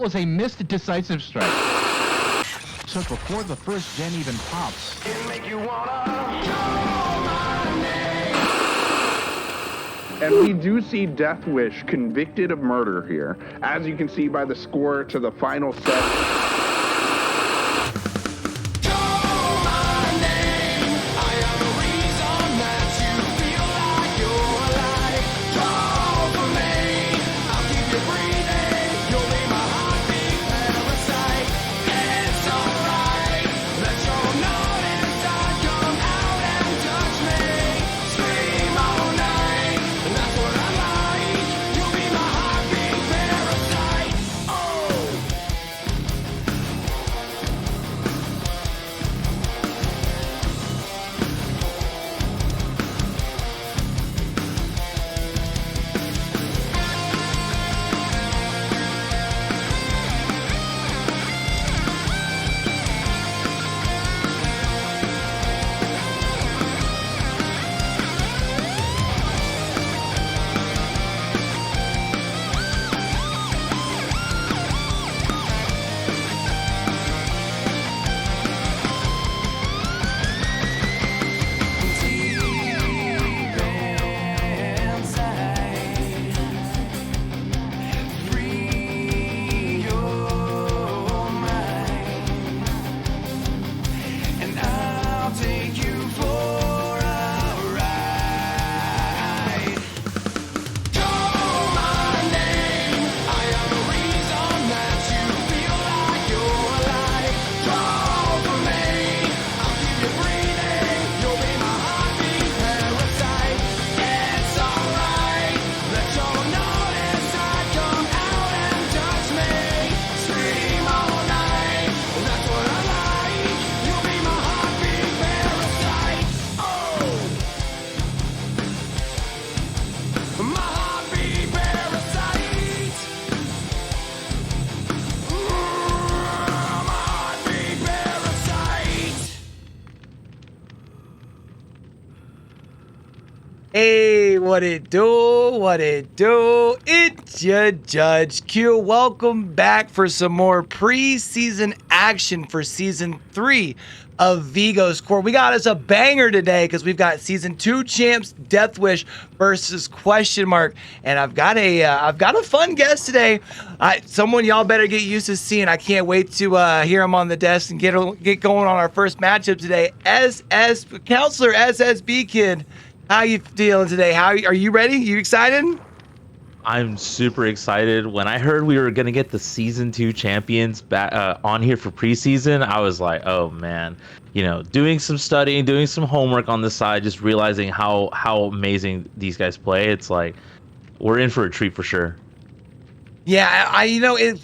was a missed decisive strike. So before the first gen even pops. And we do see Deathwish convicted of murder here, as you can see by the score to the final set. Hey, what it do? What it do? It's your Judge Q. Welcome back for some more preseason action for Season 3 of Vigo's Court. We got us a banger today because we've got Season 2 champs Deathwish versus Question Mark, and I've got a fun guest today. Someone y'all better get used to seeing. I can't wait to hear him on the desk and get going on our first matchup today. Counselor SSB Kid. How you feeling today? Are you ready? You excited? I'm super excited. When I heard we were going to get the Season 2 champions back on here for preseason, I was like, oh man. Doing some studying, doing some homework on the side, just realizing how amazing these guys play. It's like, we're in for a treat for sure. Yeah,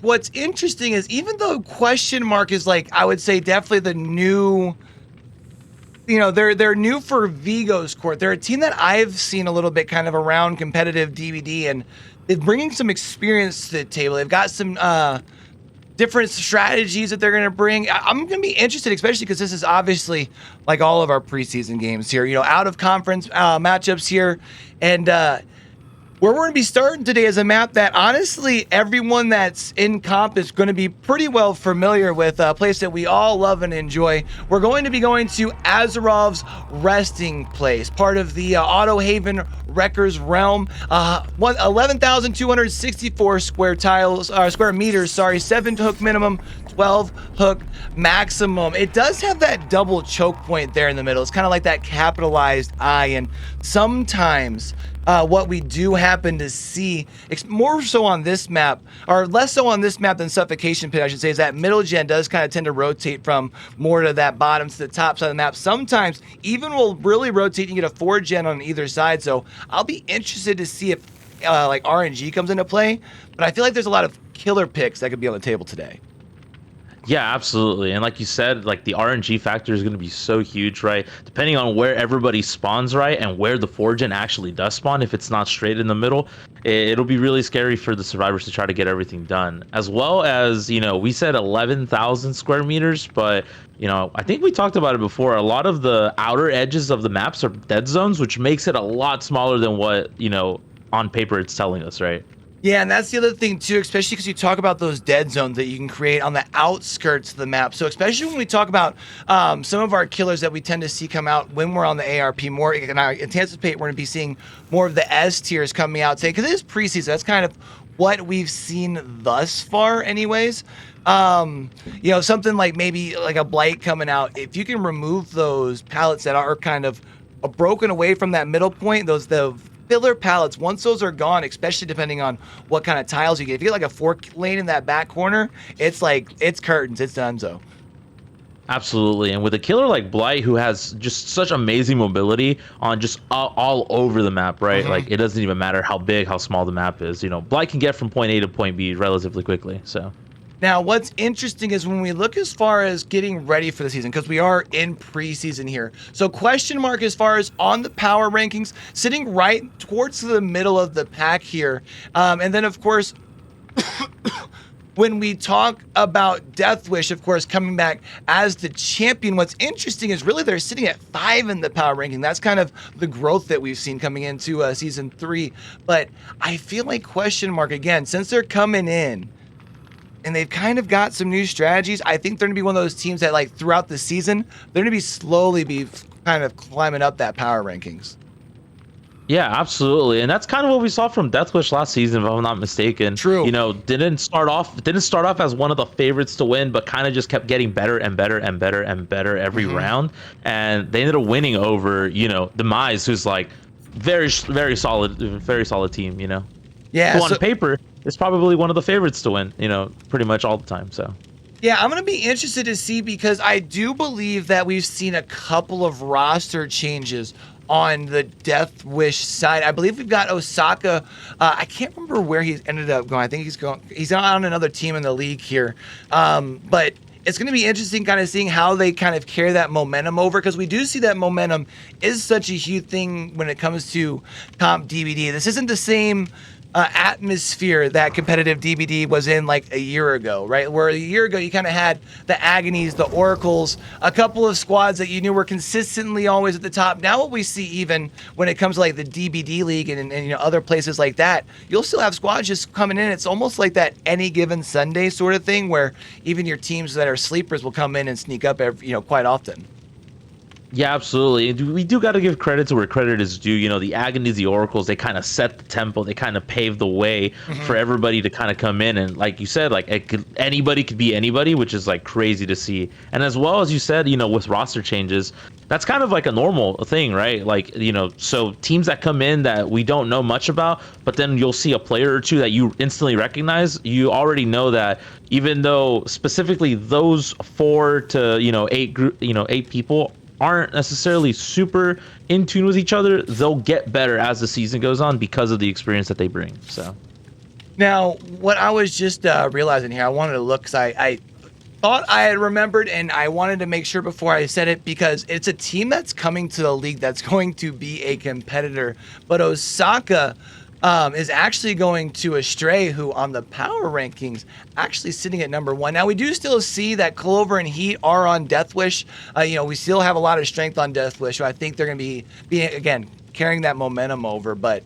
what's interesting is even though Question Mark is like, I would say definitely the new... they're new for Vigo's Court. They're a team that I've seen a little bit kind of around competitive DVD, and they're bringing some experience to the table. They've got some different strategies that they're going to bring. I'm going to be interested, especially because this is obviously like all of our preseason games here, out of conference matchups here. And where we're going to be starting today is a map that honestly everyone that's in comp is going to be pretty well familiar with, a place that we all love and enjoy. We're going to be going to Azarov's Resting Place, part of the Auto Haven Wreckers realm. 11,264 square meters, 7 hook minimum, 12 hook maximum. It does have that double choke point there in the middle. It's kind of like that capitalized I, and sometimes what we do happen to see, more so on this map, or less so on this map than Suffocation Pit, I should say, is that middle gen does kind of tend to rotate from more to that bottom to the top side of the map. Sometimes even will really rotate and get a 4 gen on either side. So I'll be interested to see if like RNG comes into play, but I feel like there's a lot of killer picks that could be on the table today. Yeah, absolutely. And like you said, like the RNG factor is going to be so huge, right? Depending on where everybody spawns, right, and where the 4-gen actually does spawn, if it's not straight in the middle, it'll be really scary for the survivors to try to get everything done. As well as, we said 11,000 square meters, but, I think we talked about it before. A lot of the outer edges of the maps are dead zones, which makes it a lot smaller than what, on paper it's telling us, right? Yeah, and that's the other thing too, especially because you talk about those dead zones that you can create on the outskirts of the map. So especially when we talk about some of our killers that we tend to see come out when we're on the ARP more, and I anticipate we're going to be seeing more of the S tiers coming out today because it is preseason. That's kind of what we've seen thus far, anyways. Something like maybe like a Blight coming out. If you can remove those pallets that are kind of broken away from that middle point, the filler pallets, once those are gone, especially depending on what kind of tiles you get. If you get like a 4 lane in that back corner, it's curtains, it's donezo. Absolutely. And with a killer like Blight, who has just such amazing mobility on just all over the map, right? Like, it doesn't even matter how big, how small the map is. Blight can get from point A to point B relatively quickly. So now, what's interesting is when we look as far as getting ready for the season, because we are in preseason here. So question mark as far as on the power rankings, sitting right towards the middle of the pack here. And then, of course, when we talk about Deathwish, of course, coming back as the champion, what's interesting is really they're sitting at 5 in the power ranking. That's kind of the growth that we've seen coming into season 3. But I feel like question mark, again, since they're coming in, and they've kind of got some new strategies. I think they're going to be one of those teams that, like, throughout the season, they're going to slowly be kind of climbing up that power rankings. yeah, absolutely. And that's kind of what we saw from Deathwish last season, if I'm not mistaken. True. Didn't start off as one of the favorites to win, but kind of just kept getting better and better and better and better every round. And they ended up winning over, Demise, who's like very solid team, Yeah. Who on paper is probably one of the favorites to win, pretty much all the time. So yeah, I'm going to be interested to see because I do believe that we've seen a couple of roster changes on the Deathwish side. I believe we've got Osaka. I can't remember where he ended up going. I think he's on another team in the league here. But it's going to be interesting kind of seeing how they kind of carry that momentum over, because we do see that momentum is such a huge thing when it comes to comp DBD. This isn't the same atmosphere that competitive DBD was in like a year ago, right? Where a year ago you kind of had the Agonies, the Oracles, a couple of squads that you knew were consistently always at the top. Now what we see, even when it comes to like the DBD league and other places like that, you'll still have squads just coming in. It's almost like that any given Sunday sort of thing, where even your teams that are sleepers will come in and sneak up quite often. yeah, absolutely. We do got to give credit to where credit is due. The Agonies, the Oracles, they kind of set the tempo. They kind of paved the way for everybody to kind of come in. And like you said, like anybody could be anybody, which is like crazy to see. And as well as you said, with roster changes, that's kind of like a normal thing, right? Like, so teams that come in that we don't know much about, but then you'll see a player or two that you instantly recognize. You already know that even though specifically those 4 to 8 people aren't necessarily super in tune with each other, they'll get better as the season goes on because of the experience that they bring. So now, what I was just realizing here, I wanted to look because I thought I had remembered, and I wanted to make sure before I said it, because it's a team that's coming to the league that's going to be a competitor. But Osaka is actually going to Astray, who on the power rankings actually sitting at number 1. Now we do still see that Clover and Heat are on Deathwish. We still have a lot of strength on Deathwish, so I think they're going to be again carrying that momentum over. But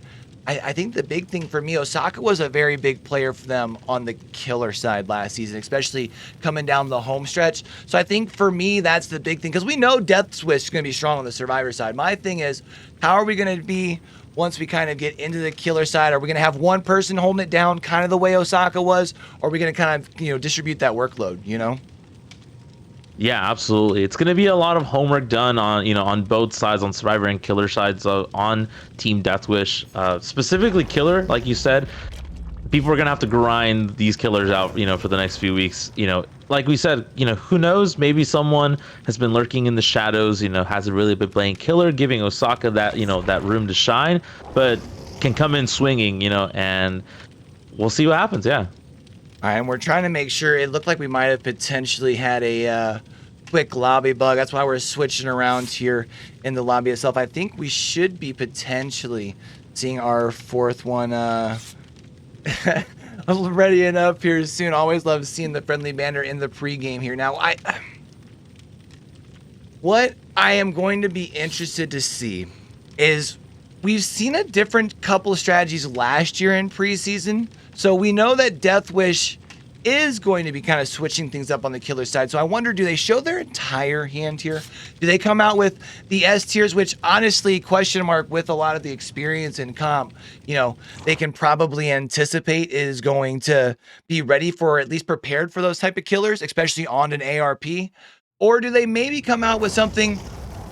I think the big thing for me, Osaka was a very big player for them on the killer side last season, especially coming down the home stretch. So I think for me, that's the big thing, because we know Deathwish is going to be strong on the survivor side. My thing is, how are we going to be once we kind of get into the killer side? Are we going to have one person holding it down kind of the way Osaka was? Or are we going to kind of, distribute that workload, yeah, absolutely. It's going to be a lot of homework done on both sides, on survivor and killer sides, on Team Deathwish. Specifically killer, like you said, people are going to have to grind these killers out, for the next few weeks. Like we said, who knows? Maybe someone has been lurking in the shadows, hasn't really been playing killer, giving Osaka that, that room to shine, but can come in swinging, and we'll see what happens. Yeah. All right, and we're trying to make sure. It looked like we might have potentially had a quick lobby bug. That's why we're switching around here in the lobby itself. I think we should be potentially seeing our 4th one ready and up here soon. Always love seeing the friendly banner in the pregame here. Now, what I am going to be interested to see is we've seen a different couple of strategies last year in preseason. So we know that Deathwish is going to be kind of switching things up on the killer side. So I wonder, do they show their entire hand here? Do they come out with the S tiers, which honestly, question mark, with a lot of the experience in comp, you know, they can probably anticipate is going to be ready for, or at least prepared for those type of killers, especially on an ARP? Or do they maybe come out with something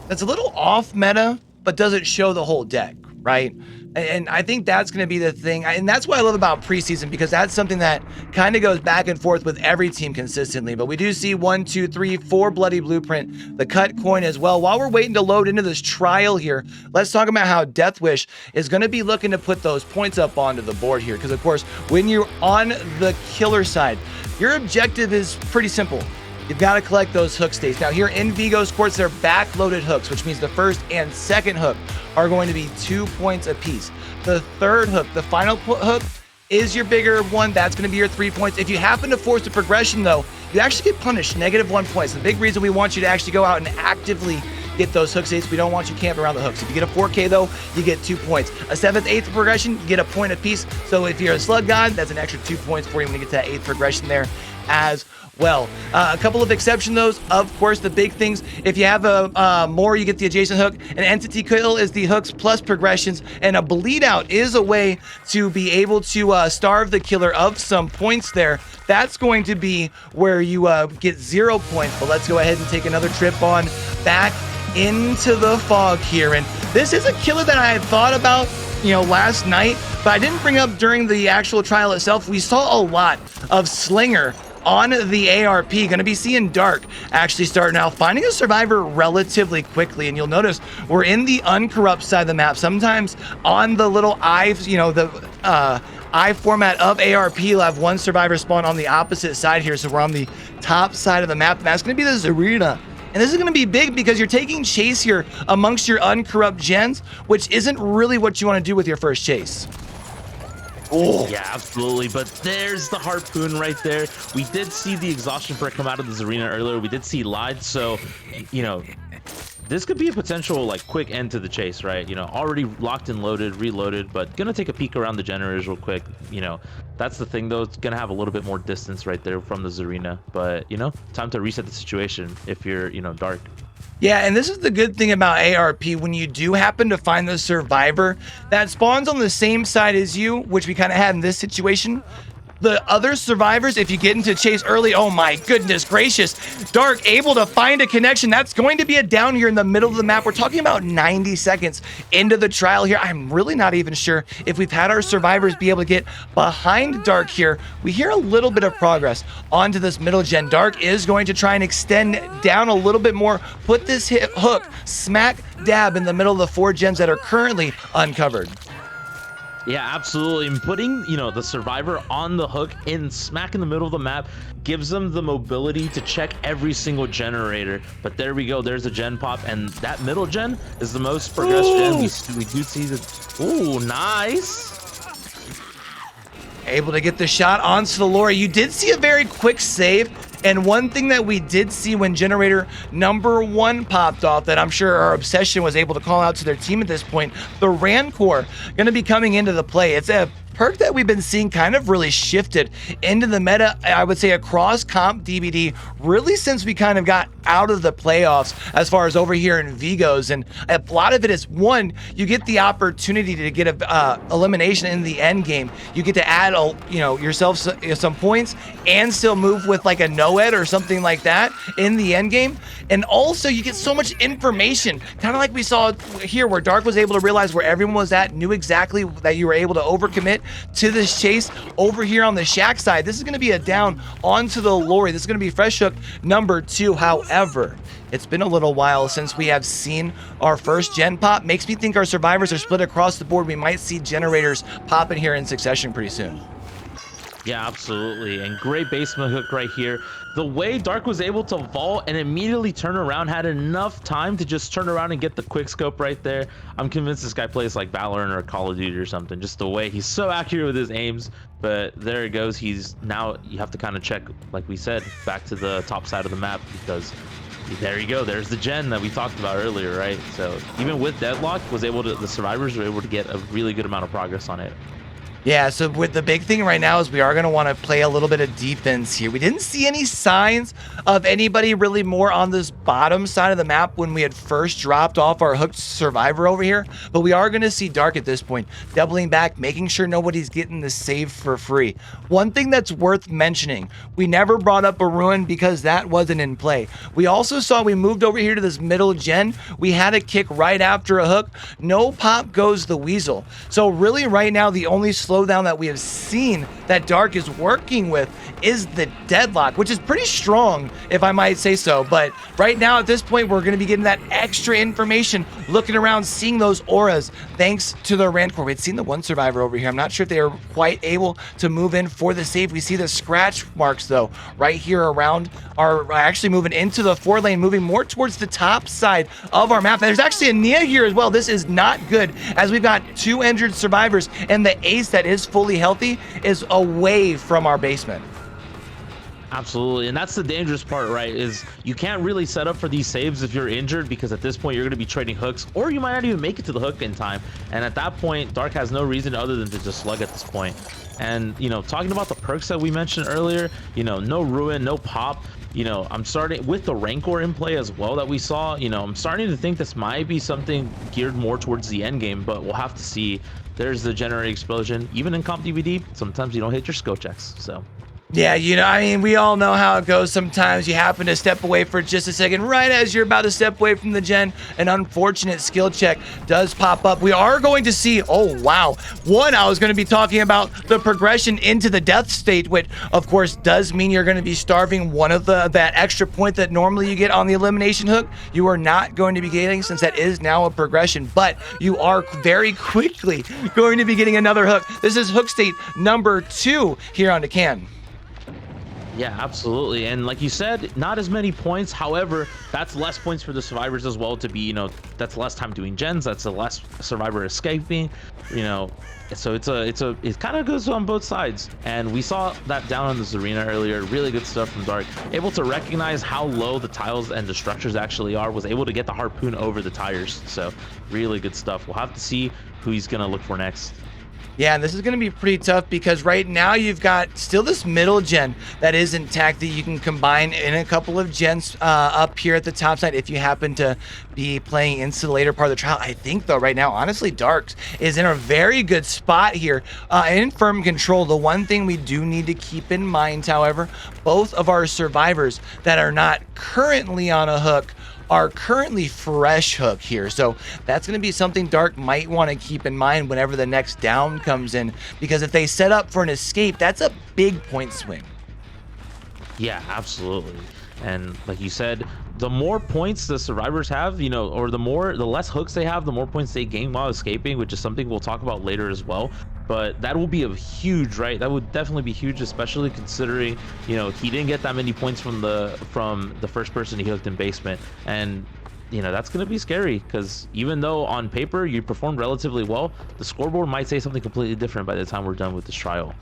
that's a little off meta, but doesn't show the whole deck, right? And I think that's going to be the thing. And that's what I love about preseason, because that's something that kind of goes back and forth with every team consistently. But we do see 1, 2, 3, 4 bloody blueprint, the cut coin as well. While we're waiting to load into this trial here, let's talk about how Deathwish is going to be looking to put those points up onto the board here. Because, of course, when you're on the killer side, your objective is pretty simple. You've got to collect those hook states. Now here in Vigo's courts, they're back-loaded hooks, which means the first and second hook are going to be 2 points apiece. The third hook, the final hook, is your bigger one. That's going to be your 3 points. If you happen to force a progression, though, you actually get punished, -1 points. The big reason we want you to actually go out and actively get those hook states, we don't want you camping around the hooks. If you get a 4K, though, you get 2 points. A 7th, 8th progression, you get a point apiece. So if you're a slug god, that's an extra 2 points for you when you get to that 8th progression there as well. A couple of exceptions, though, of course, the big things. If you have a more, you get the adjacent hook. An entity kill is the hooks plus progressions, and a bleed out is a way to be able to starve the killer of some points there. That's going to be where you get 0 points. But let's go ahead and take another trip on back into the fog here. And this is a killer that I had thought about, you know, last night, but I didn't bring up during the actual trial itself. We saw a lot of Slinger on the ARP. Going to be seeing Dark actually start now finding a survivor relatively quickly. And you'll notice we're in the uncorrupt side of the map. Sometimes on the little eye, you know, the eye format of ARP, you'll have one survivor spawn on the opposite side here. So we're on the top side of the map. And that's going to be the Zarina. And this is going to be big because you're taking chase here amongst your uncorrupt gens, which isn't really what you want to do with your first chase. Oh. Yeah, absolutely. But there's the harpoon right there. We did see the exhaustion perk come out of the Zarina earlier. We did see Lied. So, you know, this could be a potential like quick end to the chase, right? You know, already locked and loaded, reloaded, but gonna take a peek around the generators real quick. You know, that's the thing though. It's gonna have a little bit more distance right there from the Zarina, but you know, time to reset the situation if you're, you know, Dark. Yeah, and this is the good thing about ARP. When you do happen to find the survivor that spawns on the same side as you, which we kind of had in this situation, the other survivors, if you get into chase early, oh my goodness gracious, Dark able to find a connection. That's going to be a down here in the middle of the map. We're talking about 90 seconds into the trial here. I'm really not even sure if we've had our survivors be able to get behind Dark here. We hear a little bit of progress onto this middle gen. Dark is going to try and extend down a little bit more, put this hook smack dab in the middle of the 4 gens that are currently uncovered. Yeah, absolutely. And putting, you know, the survivor on the hook in smack in the middle of the map gives them the mobility to check every single generator. But there we go. There's a gen pop, and that middle gen is the most progressed gen. We do see the. Ooh, nice. Able to get the shot onto the Lori. You did see a very quick save. And one thing that we did see when generator number 1 popped off that I'm sure our Obsession was able to call out to their team at this point, the Rancor going to be coming into the play. It's a perk that we've been seeing kind of really shifted into the meta, I would say, across comp DBD, really since we kind of got out of the playoffs as far as over here in Vigo's. And a lot of it is, one, you get the opportunity to get a elimination in the end game. You get to add, you know, yourself some points and still move with like a no-ed or something like that in the end game. And also you get so much information, kind of like we saw here where Dark was able to realize where everyone was at, knew exactly that you were able to overcommit to this chase over here on the shack side. This is going to be a down onto the Lori. This is going to be fresh hook number 2. However, it's been a little while since we have seen our first gen pop. Makes me think our survivors are split across the board. We might see generators popping here in succession pretty soon. Yeah, absolutely. And great basement hook right here. The way Dark was able to vault and immediately turn around, had enough time to just turn around and get the quick scope right there. I'm convinced this guy plays like Valorant or Call of Duty or something. Just the way he's so accurate with his aims. But there it goes. He's now, you have to kind of check, like we said, back to the top side of the map, because There you go. There's the gen that we talked about earlier, right? So even with deadlock, the survivors were able to get a really good amount of progress on it. Yeah, so with the big thing right now is we are going to want to play a little bit of defense here. We didn't see any signs of anybody really more on this bottom side of the map when we had first dropped off our hooked survivor over here, but we are going to see Dark at this point, doubling back, making sure nobody's getting the save for free. One thing that's worth mentioning, we never brought up a ruin because that wasn't in play. We also saw we moved over here to this middle gen. We had a kick right after a hook. No pop goes the weasel. So really right now, the only slowdown that we have seen that Dark is working with is the deadlock, which is pretty strong, if I might say so. But right now at this point, we're going to be getting that extra information, looking around, seeing those auras, thanks to the Rancor. We'd seen the one survivor over here. I'm not sure if they were quite able to move in for the save. We see the scratch marks though, right here around our, actually moving into the 4 lane, moving more towards the top side of our map. There's actually a Nia here as well. This is not good, as we've got 2 injured survivors, and the ace that is fully healthy is away from our basement. Absolutely, and that's the dangerous part, right? Is you can't really set up for these saves if you're injured, because at this point you're going to be trading hooks, or you might not even make it to the hook in time. And at that point, Dark has no reason other than to just slug at this point. And you know, talking about the perks that we mentioned earlier, you know, no ruin, no pop. You know, I'm starting with the Rancor in play as well that we saw. You know, I'm starting to think this might be something geared more towards the end game, but we'll have to see. There's the Generate Explosion. Even in comp DVD, sometimes you don't hit your skill checks. So. Yeah, you know, I mean, we all know how it goes. Sometimes you happen to step away for just a second, right as you're about to step away from the gen. An unfortunate skill check does pop up. We are going to see, oh, wow. One, I was going to be talking about the progression into the death state, which, of course, does mean you're going to be starving one of that extra point that normally you get on the elimination hook. You are not going to be getting, since that is now a progression, but you are very quickly going to be getting another hook. This is hook state number 2 here on the can. Yeah, absolutely. And like you said, not as many points. However, that's less points for the survivors as well to be, you know, that's less time doing gens. That's a less survivor escaping, you know. So it kind of goes on both sides. And we saw that down in this arena earlier. Really good stuff from Dark. Able to recognize how low the tiles and the structures actually are. Was able to get the harpoon over the tires. So really good stuff. We'll have to see who he's going to look for next. Yeah, and this is going to be pretty tough because right now you've got still this middle gen that is intact that you can combine in a couple of gens up here at the top side if you happen to be playing into the later part of the trial. I think, though, right now, honestly, Darks is in a very good spot here in firm control. The one thing we do need to keep in mind, however, both of our survivors that are not currently on a hook are currently fresh hook here. So that's going to be something Dark might want to keep in mind whenever the next down comes in, because if they set up for an escape, that's a big point swing. Yeah, absolutely. And like you said, the more points the survivors have, you know, or the less hooks they have, the more points they gain while escaping, which is something we'll talk about later as well. But that will be a huge, right? That would definitely be huge, especially considering, you know, he didn't get that many points from the first person he hooked in basement. And you know, that's going to be scary, because even though on paper you performed relatively well, the scoreboard might say something completely different by the time we're done with this trial.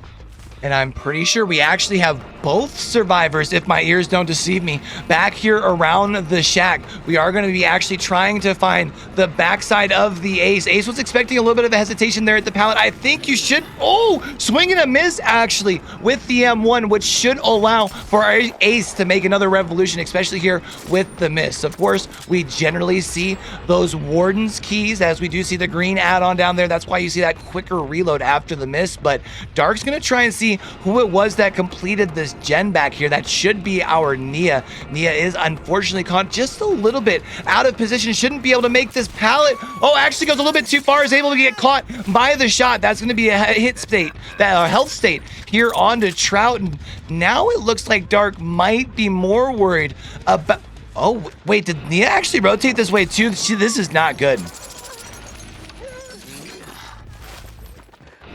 And I'm pretty sure we actually have both survivors, if my ears don't deceive me, back here around the shack. We are going to be actually trying to find the backside of the ace. Ace was expecting a little bit of a hesitation there at the pallet. I think you should, oh, swing and a miss actually with the M1, which should allow for our ace to make another revolution, especially here with the miss. Of course, we generally see those Warden's keys, as we do see the green add-on down there. That's why you see that quicker reload after the miss. But Dark's going to try and see who it was that completed this gen back here. That should be our Nia. Nia is unfortunately caught just a little bit out of position. Shouldn't be able to make this pallet. Oh, actually goes a little bit too far. Is able to get caught by the shot. That's going to be a hit state, that health state here on to Trout. And now it looks like Dark might be more worried about. Oh, wait, did Nia actually rotate this way too? This is not good.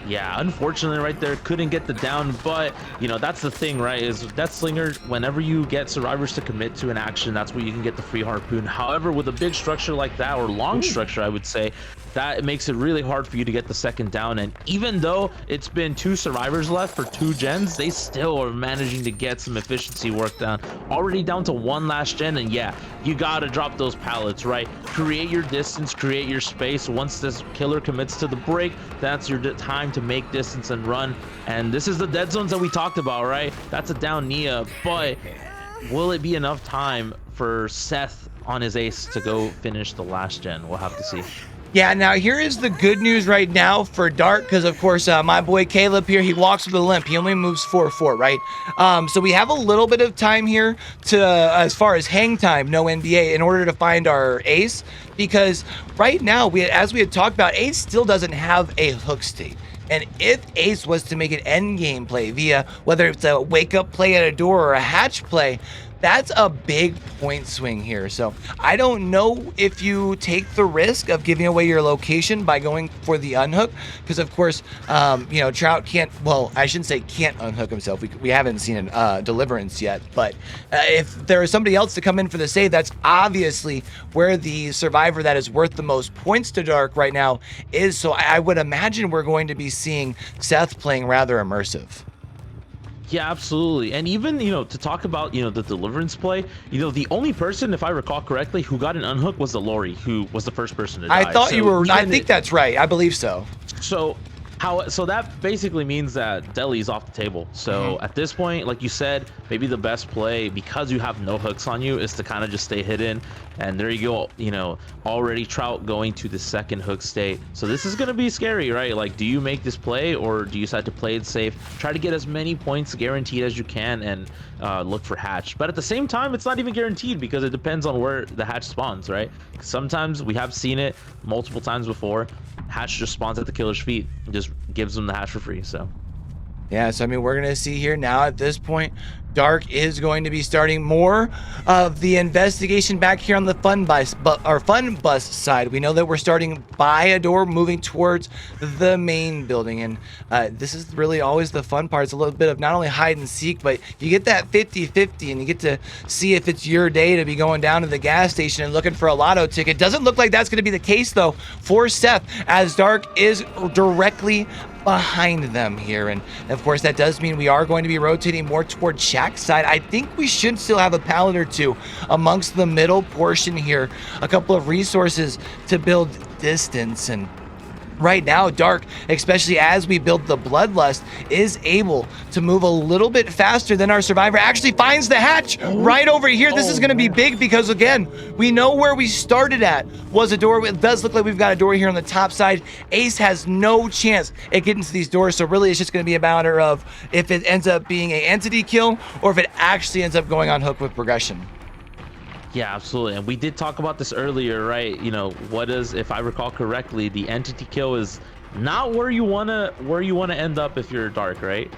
Yeah, unfortunately right there, couldn't get the down, but you know, that's the thing, right? Is Deathslinger, whenever you get survivors to commit to an action, that's where you can get the free harpoon. However, with a big structure like that, or long structure, I would say, that it makes it really hard for you to get the second down. And even though it's been 2 survivors left for 2 gens, they still are managing to get some efficiency work done. Already down to 1 last gen, and yeah, you gotta drop those pallets, right? Create your distance, create your space. Once this killer commits to the break, that's your time to make distance and run. And this is the dead zones that we talked about, right? That's a down Nia, but will it be enough time for Seth on his ace to go finish the last gen? We'll have to see. Yeah, now here is the good news right now for Dark, because of course my boy Caleb here, he walks with a limp. He only moves 4-4, right? So we have a little bit of time here to, as far as hang time, no NBA, in order to find our ace, because right now, as we had talked about, ace still doesn't have a hook state. And if ace was to make an end game play via whether it's a wake up play at a door or a hatch play, that's a big point swing here. So I don't know if you take the risk of giving away your location by going for the unhook, because of course, you know, Trout can't, well, I shouldn't say can't unhook himself. We haven't seen a deliverance yet, but if there is somebody else to come in for the save, that's obviously where the survivor that is worth the most points to Dark right now is. So I would imagine we're going to be seeing Seth playing rather immersive. Yeah, absolutely. And even, you know, to talk about, you know, the deliverance play, you know, the only person, if I recall correctly, who got an unhook was the Lori, who was the first person to die. I thought you were, I think that's right. I believe so. So that basically means that Deli's off the table. So at this point, like you said, maybe the best play, because you have no hooks on you, is to kind of just stay hidden. And there you go, you know, already Trout going to the second hook state. So this is going to be scary, right? Like, do you make this play, or do you decide to play it safe? Try to get as many points guaranteed as you can and look for hatch. But at the same time, it's not even guaranteed, because it depends on where the hatch spawns, right? Sometimes we have seen it multiple times before. Hatch just spawns at the killer's feet and just gives them the hatch for free. So yeah, so I mean, we're gonna see here now at this point, Dark is going to be starting more of the investigation back here on the fun bus side. We know that we're starting by a door, moving towards the main building, and this is really always the fun part. It's a little bit of not only hide and seek, but you get that 50-50, and you get to see if it's your day to be going down to the gas station and looking for a lotto ticket. Doesn't look like that's going to be the case though for Seth, as Dark is directly behind them here. And of course, that does mean we are going to be rotating more toward Shaq's side. I think we should still have a pallet or two amongst the middle portion here, a couple of resources to build distance. And right now, Dark, especially as we build the Bloodlust, is able to move a little bit faster than our survivor. Actually finds the hatch right over here. This is going to be big, because again, we know where we started at was a door. It does look like we've got a door here on the top side. Ace has no chance at getting to these doors, so really it's just going to be a matter of if it ends up being an entity kill or if it actually ends up going on hook with progression. yeah, absolutely. And we did talk about this earlier, right? You know, what is, if I recall correctly, the entity kill is not where you wanna end up if you're Dark, right?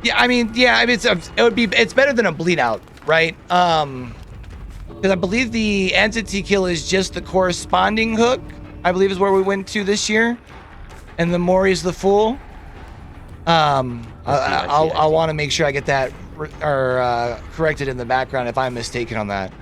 Yeah, I mean, it's better than a bleed out, right? Because I believe the entity kill is just the corresponding hook, I believe is where we went to this year, and the Mori's the fool. I want to make sure I get that corrected in the background if I'm mistaken on that.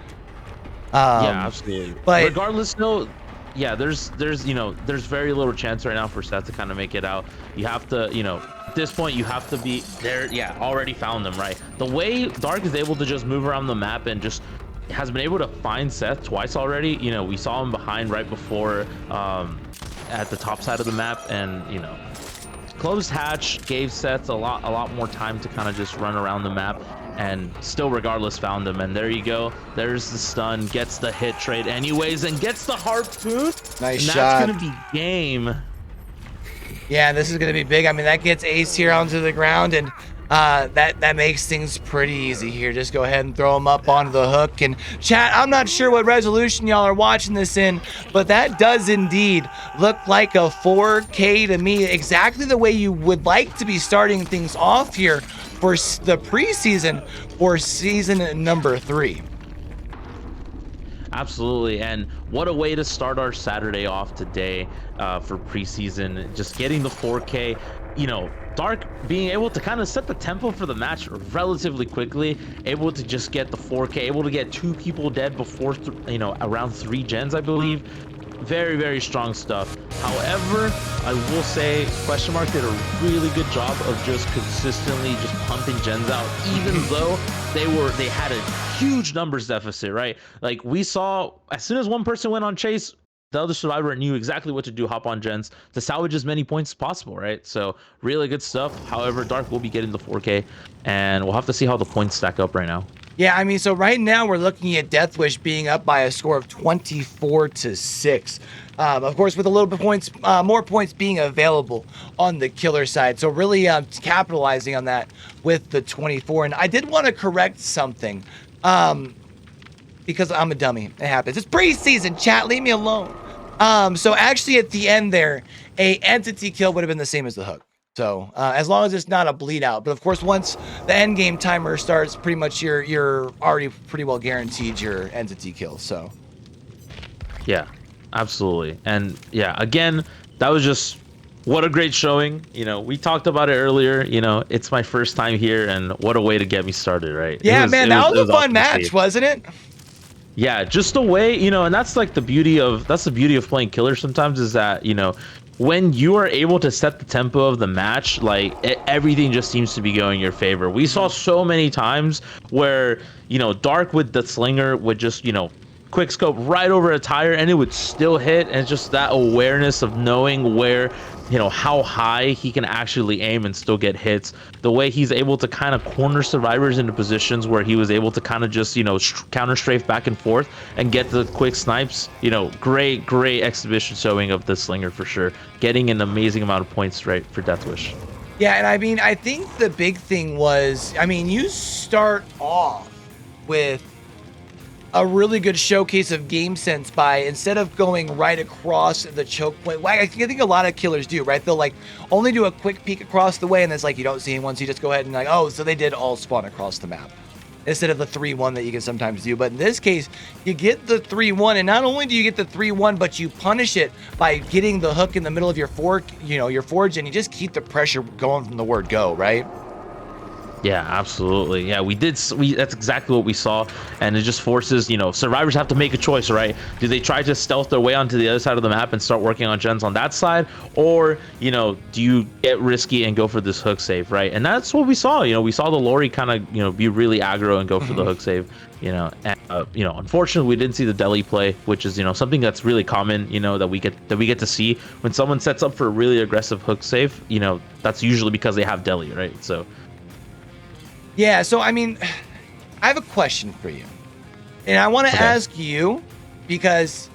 Yeah, absolutely. But regardless, no, yeah, there's you know, there's very little chance right now for Seth to kind of make it out. You have to, you know, at this point you have to be there. Yeah, already found them, right? The way Dark is able to just move around the map and just has been able to find Seth twice already. You know, we saw him behind right before at the top side of the map, and you know, closed hatch gave Seth a lot more time to kind of just run around the map, and still regardless found him. And there you go, there's the stun, gets the hit trade anyways, and gets the harpoon. Nice and shot. That's gonna be game. Yeah, this is gonna be big. I mean, that gets Ace here onto the ground, and that makes things pretty easy here. Just go ahead and throw him up onto the hook. And chat, I'm not sure what resolution y'all are watching this in, but that does indeed look like a 4K to me, exactly the way you would like to be starting things off here for the preseason for season number 3. Absolutely, and what a way to start our Saturday off today for preseason. Just getting the 4K, you know, Dark being able to kind of set the tempo for the match relatively quickly, able to just get the 4K, able to get 2 people dead before, you know, around 3 gens, I believe. Very, very strong stuff. However, I will say Question Mark did a really good job of just consistently just pumping gens out, even though they had a huge numbers deficit, right? Like we saw as soon as one person went on chase, the other survivor knew exactly what to do, hop on gens to salvage as many points as possible, right? So really good stuff. However, Dark will be getting the 4K, and we'll have to see how the points stack up right now. Yeah, I mean, so right now we're looking at Deathwish being up by a score of 24-6. Of course, with a little bit points, more points being available on the killer side. So really capitalizing on that with the 24. And I did want to correct something because I'm a dummy. It happens. It's preseason, chat. Leave me alone. So actually at the end there, a entity kill would have been the same as the hook. So as long as it's not a bleed out, but of course once the end game timer starts, pretty much you're already pretty well guaranteed your entity kill. So yeah, absolutely. And yeah, again, that was just what a great showing. You know, we talked about it earlier. You know, it's my first time here, and what a way to get me started, right? Yeah, man, that was a fun match, wasn't it? Yeah, just the way, you know, and that's like the beauty of playing killer sometimes is that, you know, when you are able to set the tempo of the match, like everything just seems to be going your favor. We saw so many times where, you know, Dark with the slinger would just, you know, quick scope right over a tire and it would still hit. And it's just that awareness of knowing where, you know, how high he can actually aim and still get hits. The way he's able to kind of corner survivors into positions where he was able to kind of just, you know, counter strafe back and forth and get the quick snipes. You know, great exhibition showing of the slinger for sure. Getting an amazing amount of points right for Deathwish. Yeah, and I mean, I think the big thing was, I mean, you start off with a really good showcase of game sense by, instead of going right across the choke point, I think a lot of killers do, right? They'll like only do a quick peek across the way and it's like you don't see anyone, so you just go ahead and like, oh, so they did all spawn across the map instead of the 3-1 that you can sometimes do. But in this case, you get the 3-1, and not only do you get the 3-1, but you punish it by getting the hook in the middle of your fork, you know, your forge, and you just keep the pressure going from the word go, right? Yeah, absolutely. Yeah, that's exactly what we saw, and it just forces, you know, survivors have to make a choice, right? Do they try to stealth their way onto the other side of the map and start working on gens on that side, or, you know, do you get risky and go for this hook save, right? And that's what we saw. You know, we saw the Lori kind of, you know, be really aggro and go for the hook save, you know. And you know, unfortunately we didn't see the deli play, which is, you know, something that's really common, you know, that we get to see when someone sets up for a really aggressive hook save. You know, that's usually because they have deli, right? So yeah, so I mean, I have a question for you. And I want to ask you because,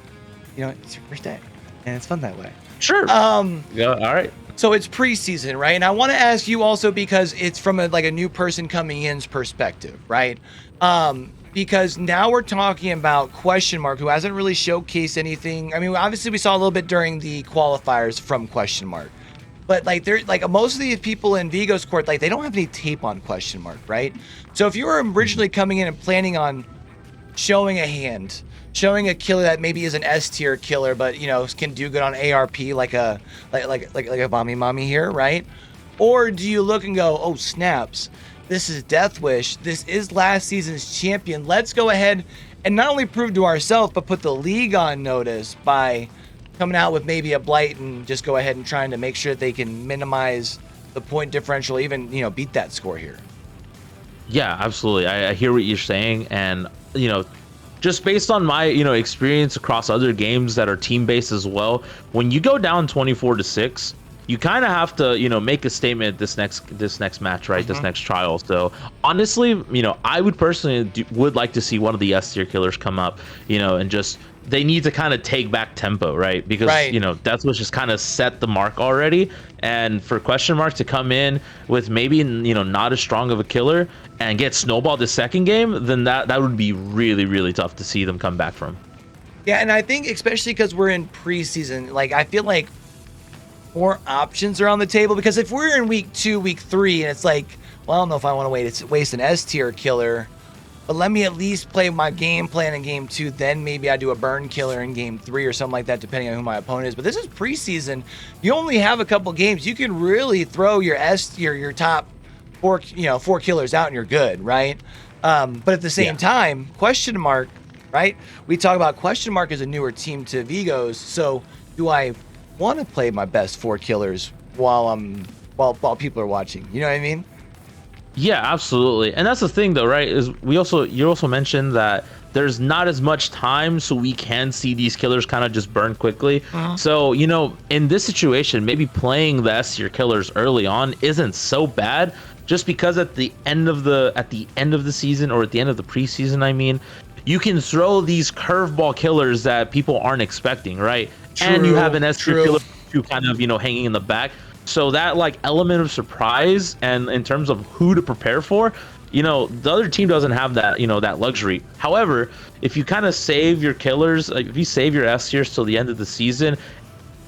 you know, it's your first day and it's fun that way. Sure. Yeah, all right. So it's preseason, right? And I want to ask you also because it's from a new person coming in's perspective, right? Because now we're talking about Question Mark, who hasn't really showcased anything. I mean, obviously we saw a little bit during the qualifiers from Question Mark. But like they're like most of these people in Vigo's court, like they don't have any tape on Question Mark, right? So if you were originally coming in and planning on showing a hand, showing a killer that maybe is an S tier killer, but you know can do good on ARP, like a Bommy Mommy here, right? Or do you look and go, oh snaps, this is Deathwish, this is last season's champion. Let's go ahead and not only prove to ourselves, but put the league on notice by coming out with maybe a blight and just go ahead and trying to make sure that they can minimize the point differential, even, you know, beat that score here. Yeah, absolutely. I hear what you're saying, and you know, just based on my, you know, experience across other games that are team based as well, when you go down 24-6, you kind of have to, you know, make a statement this next match, right? This next trial. So honestly, you know, I would personally would like to see one of the S tier killers come up, you know, and just they need to kind of take back tempo, right? Because you know, Deathwish just kind of set the mark already, and for Question Mark to come in with maybe, you know, not as strong of a killer and get snowballed the second game, then that would be really tough to see them come back from. Yeah, and I think especially because we're in preseason, like I feel like more options are on the table, because if we're in week 2, week 3, and it's like, well, I don't know if I want to waste an S tier killer, but let me at least play my game plan in game 2, then maybe I do a burn killer in game 3 or something like that, depending on who my opponent is. But this is preseason. You only have a couple games. You can really throw your your top 4 killers out and you're good, right? But at the same time, Question Mark right? We talk about Question Mark as a newer team to Vigo's. So do I want to play my best 4 killers while people are watching? You know what I mean? Yeah, absolutely. And that's the thing though, right? Is you also mentioned that there's not as much time, so we can see these killers kind of just burn quickly. So, you know, in this situation, maybe playing the S tier killers early on isn't so bad, just because at the end of the season, or at the end of the preseason, I mean, you can throw these curveball killers that people aren't expecting, right? And you have an S tier killer who kind of, you know, hanging in the back. So that like element of surprise, and in terms of who to prepare for, you know, the other team doesn't have that, you know, that luxury. However, if you kind of save your killers, like if you save your S tiers till the end of the season,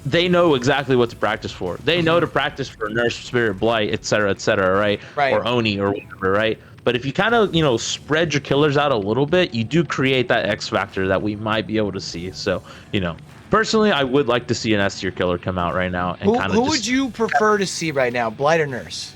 they know exactly what to practice for. They know to practice for Nurse, Spirit, Blight, etc., right? Or Oni or whatever, right? But if you kind of, you know, spread your killers out a little bit, you do create that X factor that we might be able to see. So, you know, personally, I would like to see an S tier killer come out right now. And who would you prefer to see right now, Blight or Nurse?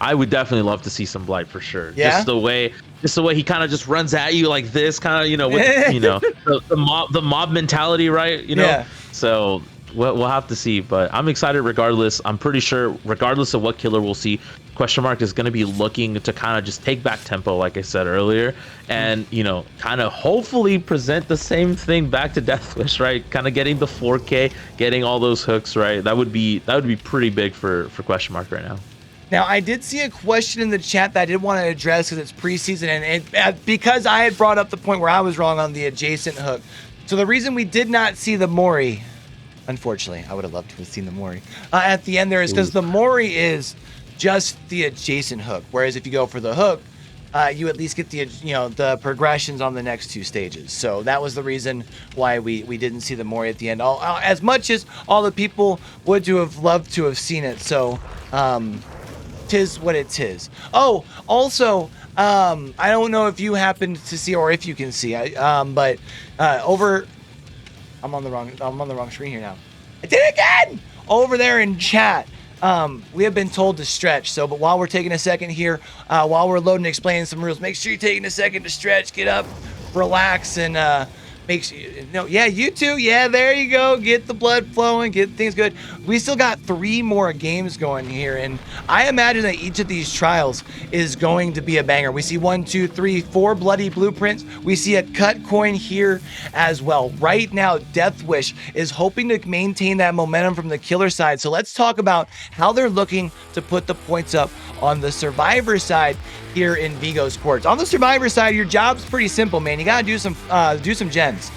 I would definitely love to see some Blight for sure. Yeah? Just the way he kind of just runs at you like this, kind of, you know, with, you know, the mob mentality, right? You know. Yeah. So we'll have to see, but I'm excited regardless. I'm pretty sure regardless of what killer we'll see, Question Mark is going to be looking to kind of just take back tempo, like I said earlier, and, you know, kind of hopefully present the same thing back to Deathwish, right? Kind of getting the 4K, getting all those hooks, right? That would be pretty big for Question Mark right now. Now, I did see a question in the chat that I did want to address because it's preseason, and because I had brought up the point where I was wrong on the adjacent hook. So the reason we did not see the Mori, unfortunately, I would have loved to have seen the Mori at the end there, is because the Mori is just the adjacent hook, whereas if you go for the hook, you at least get the, you know, the progressions on the next 2 stages. So that was the reason why we didn't see the Mori at the end. As much as all the people would to have loved to have seen it. So tis what it is. Oh, also, I don't know if you happened to see, or if you can see, but over, I'm on the wrong screen here now. I did it again! Over there in chat, we have been told to stretch. So, but while we're taking a second here, while we're loading and explaining some rules, make sure you're taking a second to stretch, get up, relax, and you too. Yeah, there you go. Get the blood flowing, get things good. We still got 3 more games going here, and I imagine that each of these trials is going to be a banger. We see 1, 2, 3, 4 bloody blueprints. We see a cut coin here as well. Right now, Deathwish is hoping to maintain that momentum from the killer side. So let's talk about how they're looking to put the points up on the survivor side here in Vigo's courts. On the survivor side, your job's pretty simple, man. You gotta do some gens.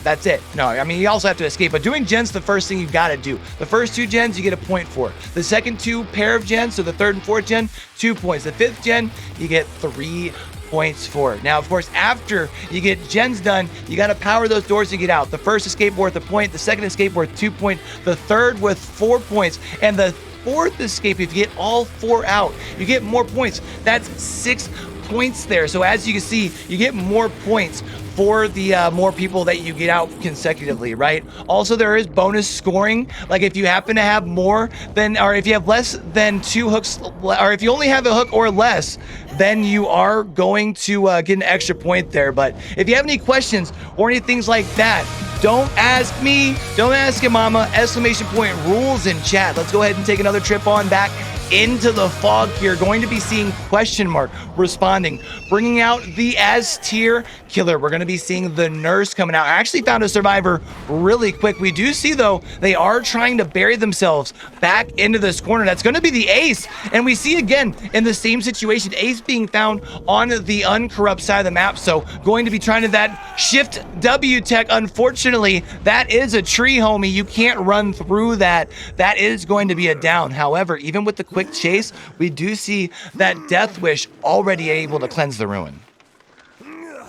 That's it. No, I mean, you also have to escape, but doing gens the first thing you've got to do. The first 2 gens you get a point for. The second 2 pair of gens, so the 3rd and 4th gen, 2 points. The 5th gen you get 3 points for. Now, of course, after you get gens done, you got to power those doors to get out. The first escape worth a point, the second escape worth 2 points, the third with 4 points, and the 4th escape, if you get all 4 out, you get more points. That's 6 points there. So as you can see, you get more points for the more people that you get out consecutively, right? Also, there is bonus scoring. Like if you happen to have more than, or if you have less than 2 hooks, or if you only have a hook or less, then you are going to get an extra point there. But if you have any questions or any things like that, don't ask me, don't ask your mama. Exclamation point rules in chat. Let's go ahead and take another trip on back into the fog here. Going to be seeing Question Mark responding, bringing out the S tier killer. We're going to be seeing the Nurse coming out. I actually found a survivor really quick. We do see, though, they are trying to bury themselves back into this corner. That's going to be the Ace. And we see again in the same situation, Ace being found on the uncorrupt side of the map. So going to be trying to that shift W tech. Unfortunately, that is a tree, homie. You can't run through that. That is going to be a down. However, even with the quick chase, we do see that Deathwish already able to cleanse the ruin.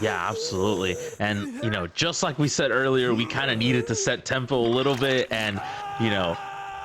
Yeah, absolutely. And, you know, just like we said earlier, we kind of needed to set tempo a little bit. And, you know,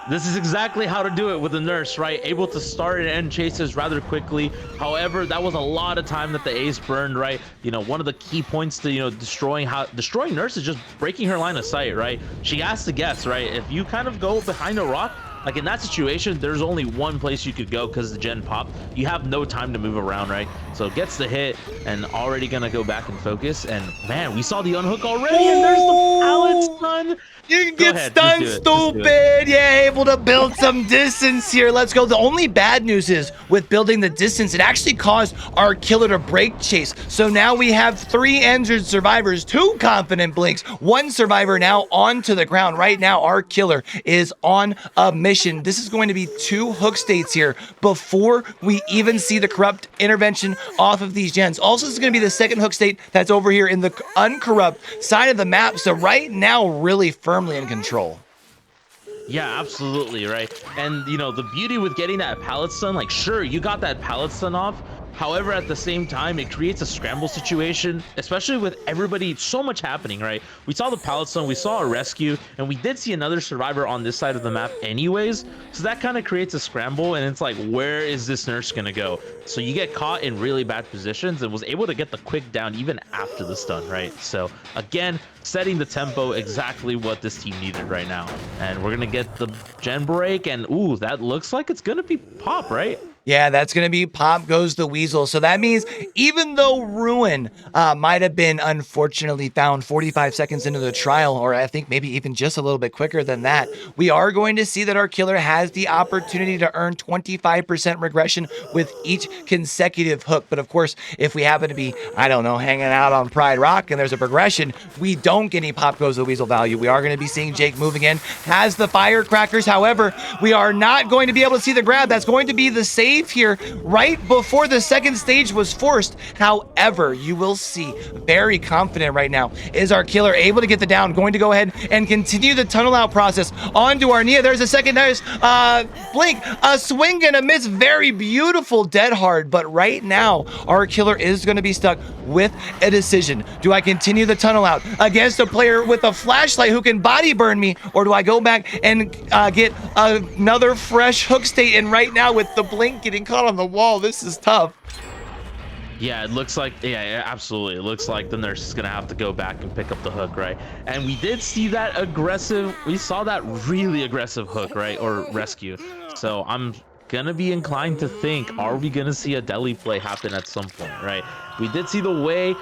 this is exactly how to do it with the Nurse, right? Able to start and end chases rather quickly. However, that was a lot of time that the Ace burned, right? You know, one of the key points to, you know, destroying Nurse is just breaking her line of sight, right? She has to guess, right? If you kind of go behind a rock, Like in that situation, there's only one place you could go because the gen popped. You have no time to move around, right? So it gets the hit and already gonna go back and focus. And man, we saw the unhook already, and there's the pallet stun. You can Go get ahead, stunned, just do it. stupid. Yeah, able to build some distance here. Let's go. The only bad news is with building the distance, it actually caused our killer to break chase. So now we have 3 injured survivors, 2 confident blinks, 1 survivor now onto the ground. Right now, our killer is on a mission. This is going to be 2 hook states here before we even see the corrupt intervention off of these gens. Also, this is going to be the second hook state that's over here in the uncorrupt side of the map. So right now, really firmly in control. Yeah, absolutely, right. And you know, the beauty with getting that pallet stun, like sure, you got that pallet stun off. However, at the same time, it creates a scramble situation, especially with everybody, so much happening, right? We saw the pallet stun, we saw a rescue, and we did see another survivor on this side of the map anyways. So that kind of creates a scramble, and it's like, where is this nurse gonna go? So you get caught in really bad positions and was able to get the quick down even after the stun, right? So again, setting the tempo exactly what this team needed right now. And we're gonna get the gen break, and ooh, that looks like it's gonna be pop, right? Yeah, that's going to be pop goes the weasel. So that means even though Ruin might have been unfortunately found 45 seconds into the trial, or I think maybe even just a little bit quicker than that, we are going to see that our killer has the opportunity to earn 25% regression with each consecutive hook. But of course, if we happen to be, I don't know, hanging out on Pride Rock and there's a progression, we don't get any pop goes the weasel value. We are going to be seeing Jake moving in, has the firecrackers. However, we are not going to be able to see the grab. That's going to be the save here right before the second stage was forced. However, you will see very confident right now is our killer able to get the down, going to go ahead and continue the tunnel out process onto Arnia. There's a second nice blink, a swing and a miss, very beautiful dead hard. But right now our killer is going to be stuck with a decision. Do I continue the tunnel out against a player with a flashlight who can body burn me, or do I go back and get another fresh hook state? And right now with the blink getting caught on the wall, this is tough. Yeah, it looks like, yeah, absolutely. It looks like the nurse is going to have to go back and pick up the hook, right? And we did see that aggressive, we saw that really aggressive hook, right? Or rescue. So I'm going to be inclined to think, are we going to see a deli play happen at some point, right? We did see the way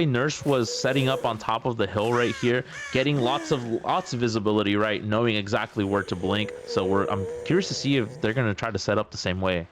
Nurse was setting up on top of the hill right here, getting lots of visibility, right? Knowing exactly where to blink. So I'm curious to see if they're going to try to set up the same way.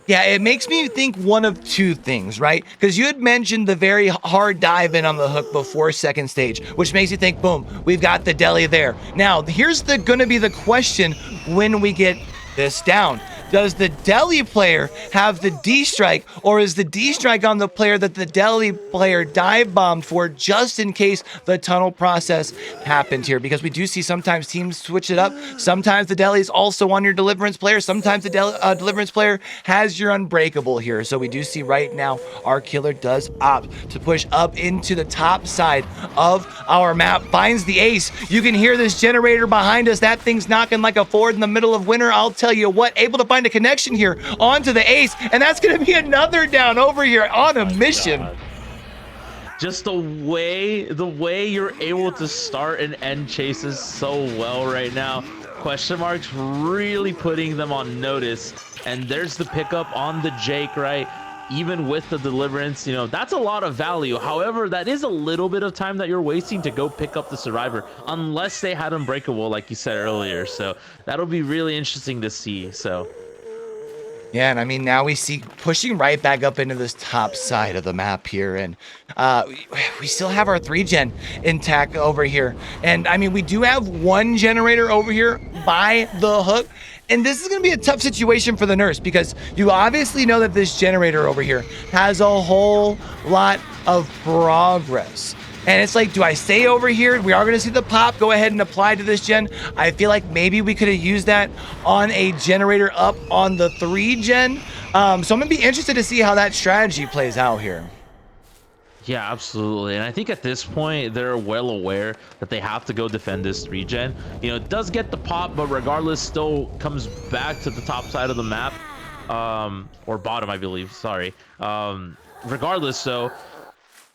Yeah, it makes me think one of 2 things, right? Because you had mentioned the very hard dive in on the hook before second stage, which makes you think, boom, we've got the deli there. Now, here's gonna be the question when we get this down. Does the deli player have the D-strike, or is the D-strike on the player that the deli player dive bombed for, just in case the tunnel process happened here? Because we do see sometimes teams switch it up. Sometimes the deli is also on your deliverance player. Sometimes the deliverance player has your unbreakable here. So we do see right now our killer does opt to push up into the top side of our map, finds the ace. You can hear this generator behind us. That thing's knocking like a Ford in the middle of winter. I'll tell you what, able to find a connection here onto the ace, and that's going to be another down over here on a mission. God. Just the way you're able to start and end chases so well right now. Question marks really putting them on notice, and there's the pickup on the Jake, right? Even with the deliverance, you know, that's a lot of value. However, that is a little bit of time that you're wasting to go pick up the survivor, unless they had unbreakable, like you said earlier. So that'll be really interesting to see. So yeah, and I mean, now we see pushing right back up into this top side of the map here, and we still have our 3-gen intact over here. And I mean, we do have 1 generator over here by the hook, and this is going to be a tough situation for the nurse, because you obviously know that this generator over here has a whole lot of progress. And it's like, do I stay over here? We are going to see the pop. Go ahead and apply to this gen. I feel like maybe we could have used that on a generator up on the 3-gen. So I'm going to be interested to see how that strategy plays out here. yeah, absolutely. And I think at this point, they're well aware that they have to go defend this 3-gen. You know, it does get the pop, but regardless, still comes back to the top side of the map. Or bottom, I believe. Sorry. Regardless, so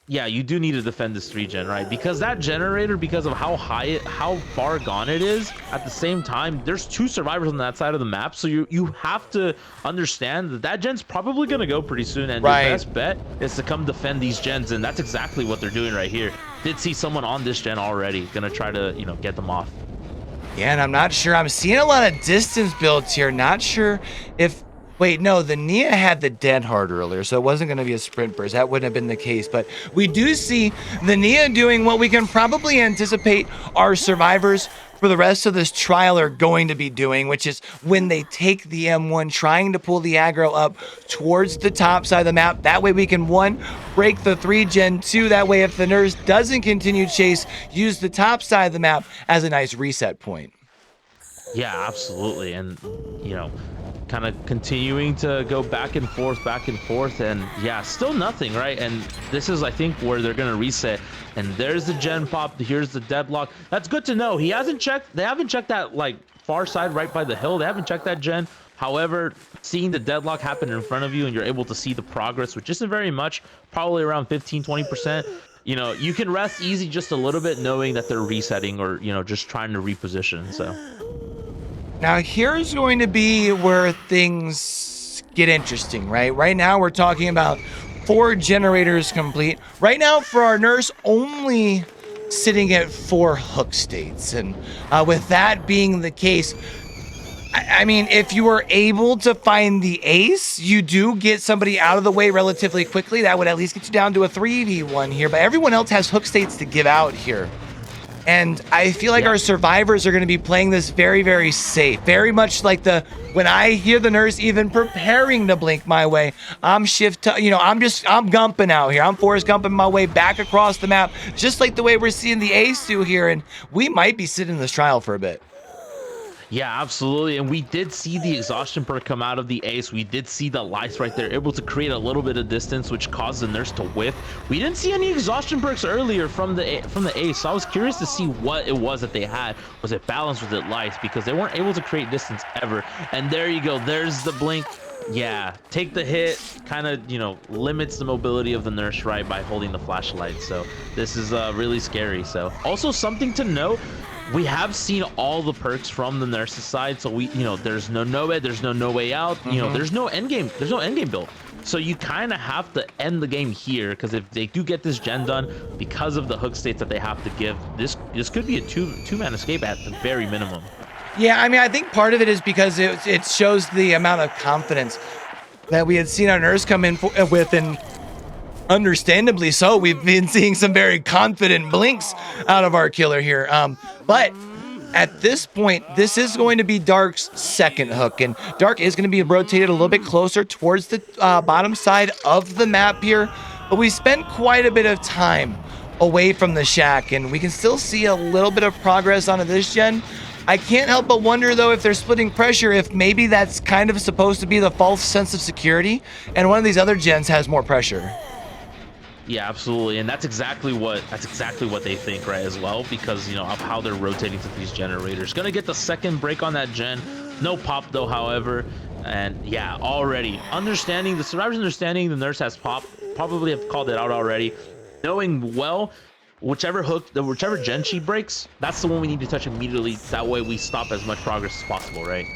yeah, you do need to defend this 3-gen, right? Because that generator, because of how how far gone it is, at the same time, there's 2 survivors on that side of the map. So you have to understand that that gen's probably going to go pretty soon. And Right. your best bet is to come defend these gens. And that's exactly what they're doing right here. Did see someone on this gen already. Going to try to, you know, get them off. Yeah, and I'm not sure. I'm seeing a lot of distance builds here. Not sure if... Wait, no, the Nia had the dead hard earlier, so it wasn't going to be a sprint burst. That wouldn't have been the case. But we do see the Nia doing what we can probably anticipate our survivors for the rest of this trial are going to be doing, which is when they take the M1, trying to pull the aggro up towards the top side of the map. That way we can, 1, break the 3-gen, 2, that way if the nurse doesn't continue chase, use the top side of the map as a nice reset point. Yeah, absolutely. And, you know, kind of continuing to go back and forth, and yeah, still nothing, right? And this is, I think, where they're gonna reset. And there's the gen pop. Here's the deadlock. That's good to know. They haven't checked that like far side right by the hill. They haven't checked that gen. However, seeing the deadlock happen in front of you and you're able to see the progress, which isn't very much, probably around 15-20%, you know, you can rest easy just a little bit knowing that they're resetting or, you know, just trying to reposition. So now here's going to be where things get interesting, right? Right now we're talking about 4 generators complete. Right now for our nurse, only sitting at 4 hook states. And with that being the case, I mean, if you were able to find the ace, you do get somebody out of the way relatively quickly. That would at least get you down to a 3v1 here. But everyone else has hook states to give out here. And I feel like our survivors are going to be playing this very, very safe. Very much like when I hear the nurse even preparing to blink my way, I'm gumping out here. I'm Forrest Gumping my way back across the map, just like the way we're seeing the ace do here. And we might be sitting in this trial for a bit. yeah, absolutely. And we did see the exhaustion perk come out of the ace. We did see the lights right there, able to create a little bit of distance, which caused the nurse to whiff. We didn't see any exhaustion perks earlier from the ace, so I was curious to see what it was that they had. Was it balance? Was it lights? Because they weren't able to create distance ever. And there you go. There's the blink. Yeah, take the hit, kind of, you know, limits the mobility of the nurse, right, by holding the flashlight. So this is really scary. So also something to note, we have seen all the perks from the nurse's side. So we, you know, there's no way, there's no way out. You know, there's no end game build. So you kind of have to end the game here, because if they do get this gen done, because of the hook states that they have to give, this could be a two-man escape at the very minimum. Yeah, I mean, I think part of it is because it shows the amount of confidence that we had seen our nurse come in with, and understandably so. We've been seeing some very confident blinks out of our killer here. But at this point, this is going to be Dark's second hook, and Dark is going to be rotated a little bit closer towards the bottom side of the map here. But we spent quite a bit of time away from the shack, and we can still see a little bit of progress onto this gen. I can't help but wonder, though, if they're splitting pressure, if maybe that's kind of supposed to be the false sense of security, and one of these other gens has more pressure. Yeah, absolutely. And that's exactly what they think, right, as well, because, you know, of how they're rotating to these generators. Gonna get the second break on that gen. No pop, though, however. And yeah, already understanding, the survivors understanding the nurse has pop, probably have called it out already, knowing well whichever gen she breaks, that's the one we need to touch immediately. That way we stop as much progress as possible, right?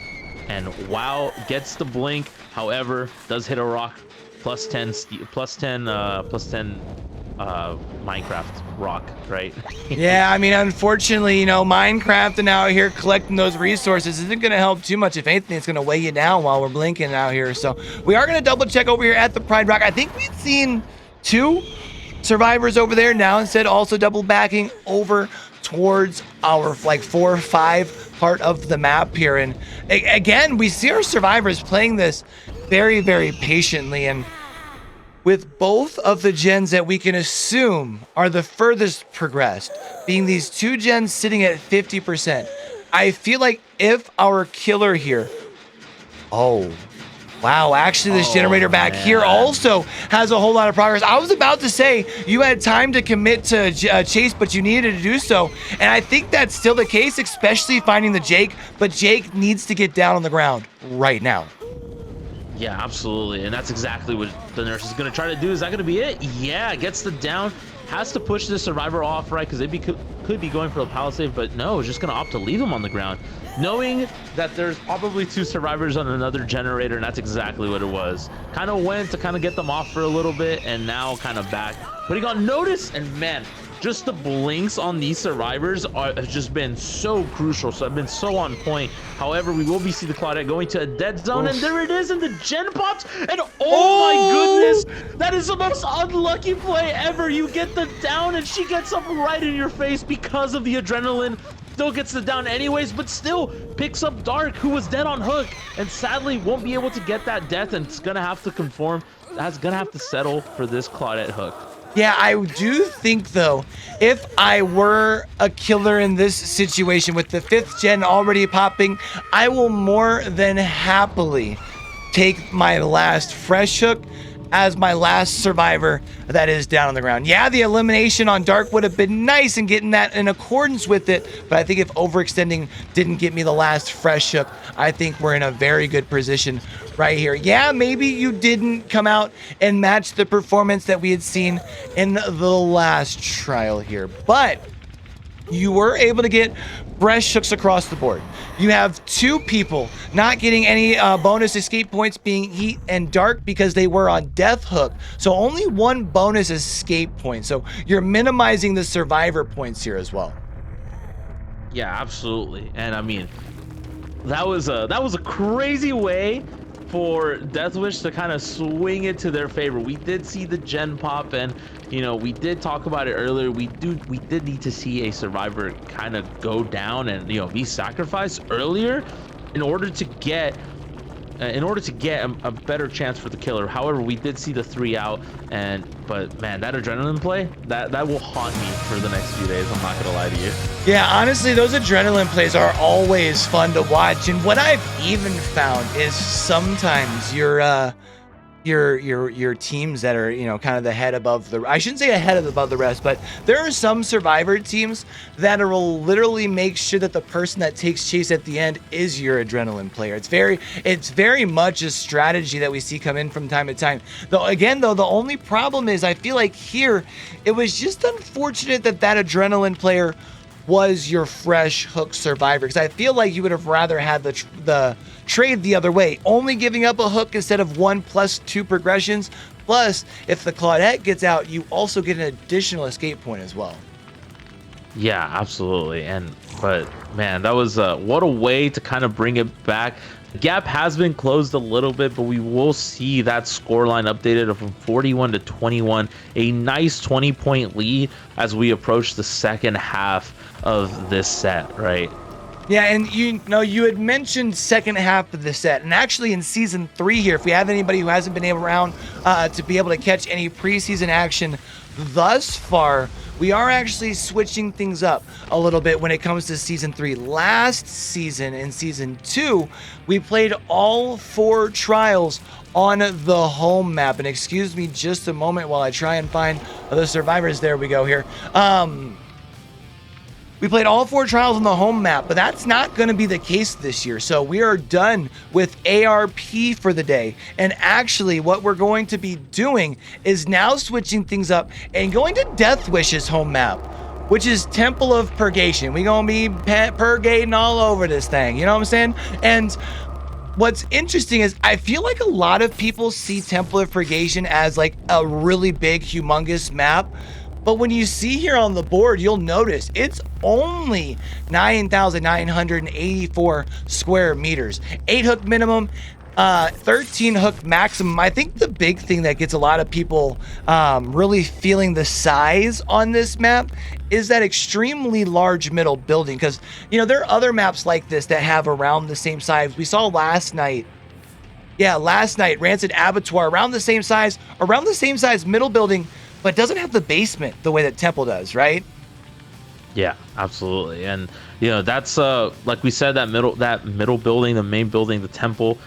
And WoW gets the blink, however, does hit a rock. Plus 10 Minecraft rock, right? Yeah, I mean, unfortunately, you know, Minecraft and out here collecting those resources isn't going to help too much. If anything, it's going to weigh you down while we're blinking out here. So we are going to double check over here at the Pride Rock. I think we've seen 2 survivors over there now, instead also double backing over towards our like 4 or 5 part of the map here. And again, we see our survivors playing this very, very patiently, and with both of the gens that we can assume are the furthest progressed, being these 2 gens sitting at 50%, I feel like if our killer here, oh wow, actually this generator back here also has a whole lot of progress. I was about to say you had time to commit to chase, but you needed to do so, and I think that's still the case, especially finding the Jake, but Jake needs to get down on the ground right now. Yeah, absolutely. And that's exactly what the nurse is going to try to do. Is that going to be it? Yeah, gets the down. Has to push the survivor off, right? Because could be going for the palisade, but no, just going to opt to leave him on the ground. Knowing that there's probably 2 survivors on another generator, and that's exactly what it was. Kind of went to kind of get them off for a little bit, and now kind of back. Putting on notice, and man, just the blinks on these survivors have just been so crucial. So I've been so on point. However, we will be see the Claudette going to a dead zone, and there it is, and the gen pops, and oh my goodness, that is the most unlucky play ever. You get the down, and she gets up right in your face because of the adrenaline. Still gets the down anyways, but still picks up Dark, who was dead on hook, and sadly won't be able to get that death, and it's gonna have to conform. That's gonna have to settle for this Claudette hook. Yeah, I do think, though, if I were a killer in this situation with the 5th gen already popping, I will more than happily take my last fresh hook as my last survivor that is down on the ground. Yeah, the elimination on Dark would have been nice and getting that in accordance with it, but I think if overextending didn't get me the last fresh hook, I think we're in a very good position right here. Yeah, maybe you didn't come out and match the performance that we had seen in the last trial here, but you were able to get fresh hooks across the board. You have 2 people not getting any bonus escape points, being Heat and Dark, because they were on Death Hook. So only 1 bonus escape point. So you're minimizing the survivor points here as well. Yeah, absolutely. And I mean, that was a crazy way for Deathwish to kind of swing it to their favor. We did see the gen pop, and you know, we did talk about it earlier. We did need to see a survivor kind of go down and, you know, be sacrificed earlier in order to get a better chance for the killer. However, we did see the 3 out, but man, that adrenaline play, that will haunt me for the next few days. I'm not gonna lie to you. Yeah, honestly, those adrenaline plays are always fun to watch. And what I've even found is sometimes your teams that are, you know, kind of the head above the, I shouldn't say ahead of above the rest, but there are some survivor teams that will literally make sure that the person that takes chase at the end is your adrenaline player. It's very much a strategy that we see come in from time to time. Though again, the only problem is I feel like here it was just unfortunate that adrenaline player was your fresh hook survivor, because I feel like you would have rather had the trade the other way, only giving up a hook instead of 1 + 2 progressions. Plus, if the Claudette gets out, you also get an additional escape point as well. Yeah, absolutely. But man, that was what a way to kind of bring it back. The gap has been closed a little bit, but we will see that scoreline updated from 41 to 21, a nice 20-point lead as we approach the second half of this set, right? Yeah, and you know, you had mentioned second half of the set, and actually in season 3 here, if we have anybody who hasn't been around to be able to catch any preseason action thus far, we are actually switching things up a little bit when it comes to season 3. Last season, in season 2, we played all 4 trials on the home map. And excuse me just a moment while I try and find the survivors. There we go here. We played all 4 trials on the home map, but that's not going to be the case this year. So we are done with ARP for the day. And actually, what we're going to be doing is now switching things up and going to Deathwish's home map, which is Temple of Purgation. We're going to be purgating all over this thing. You know what I'm saying? And what's interesting is I feel like a lot of people see Temple of Purgation as like a really big, humongous map. But when you see here on the board, you'll notice it's only 9,984 square meters. 8 hook minimum, 13 hook maximum. I think the big thing that gets a lot of people really feeling the size on this map is that extremely large middle building. Because, you know, there are other maps like this that have around the same size. We saw last night, Rancid Abattoir, around the same size middle building, but doesn't have the basement the way that Temple does, right? Yeah, absolutely. And you know, that's like we said, that middle building, the main building, the temple,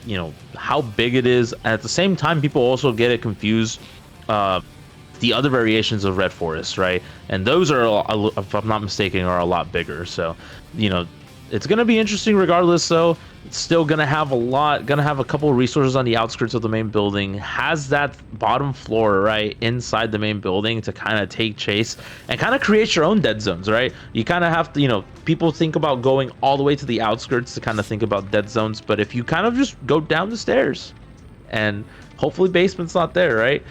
you know, how big it is. At the same time, people also get it confused the other variations of Red Forest, right? And those are, if I'm not mistaken, are a lot bigger. So, you know, it's gonna be interesting regardless. So it's still gonna have a couple of resources on the outskirts of the main building. Has that bottom floor right inside the main building to kind of take chase and kind of create your own dead zones, right? You kind of have to, people think about going all the way to the outskirts to kind of think about dead zones, but if you kind of just go down the stairs and hopefully basement's not there, right?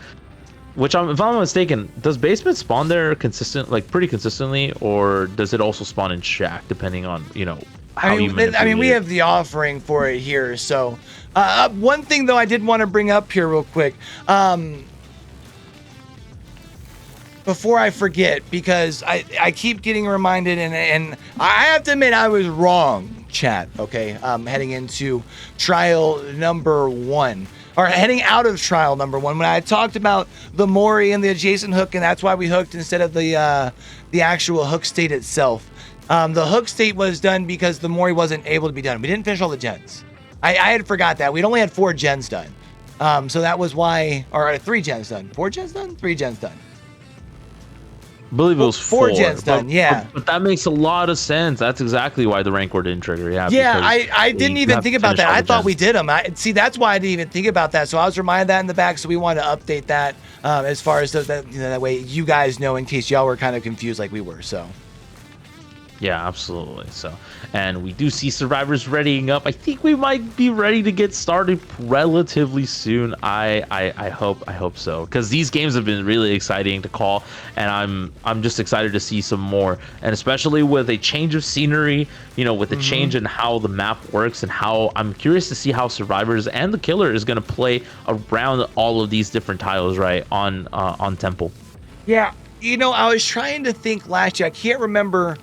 Which, if I'm not mistaken, does basement spawn there pretty consistently, or does it also spawn in shack, depending on, how you manipulate I mean, we it? have the offering for it here. So, one thing though, I did want to bring up here real quick, before I forget, because I keep getting reminded, and I have to admit I was wrong, chat. Okay, heading into trial number 1. Or heading out of trial number 1, when I talked about the Mori and the adjacent hook, and that's why we hooked instead of the actual hook state itself. The hook state was done because the Mori wasn't able to be done. We didn't finish all the gens. I had forgot that. We'd only had 4 gens done. So that was why, or 3 gens done. 4 gens done? 3 gens done. I believe it was 4 gens done, yeah. But that makes a lot of sense. That's exactly why the rank war didn't trigger. Yeah, I didn't even think about that. I thought we did them. See, that's why I didn't even think about that. So I was reminded that in the back. So we wanted to update that as far as that way you guys know, in case y'all were kind of confused like we were. So. Yeah, absolutely. So, and we do see survivors readying up. I think we might be ready to get started relatively soon. I hope so, because these games have been really exciting to call, and I'm just excited to see some more, and especially with a change of scenery, with a change in how the map works, and how I'm curious to see how survivors and the killer is going to play around all of these different tiles, right, on Temple. Yeah, I was trying to think last year. I can't remember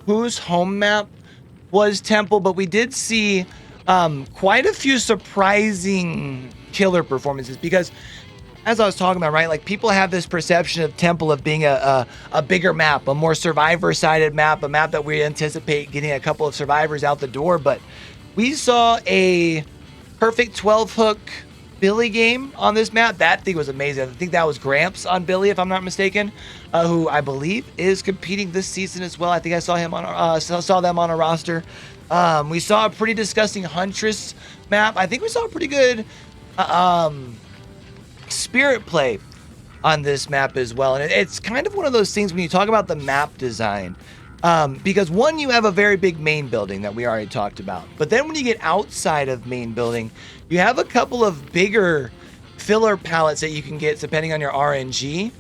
whose home map was Temple, but we did see quite a few surprising killer performances, because as I was talking about, right, like people have this perception of Temple of being a bigger map, a more survivor-sided map, a map that we anticipate getting a couple of survivors out the door, but we saw a perfect 12 hook Billy game on this map. That thing was amazing. I think that was Gramps on Billy, if I'm not mistaken, who I believe is competing this season as well. I think I saw him saw them on a roster. We saw a pretty disgusting Huntress map. I think we saw a pretty good Spirit play on this map as well. And it's kind of one of those things when you talk about the map design, because one, you have a very big main building that we already talked about, but then when you get outside of main building, you have a couple of bigger filler palettes that you can get depending on your RNG.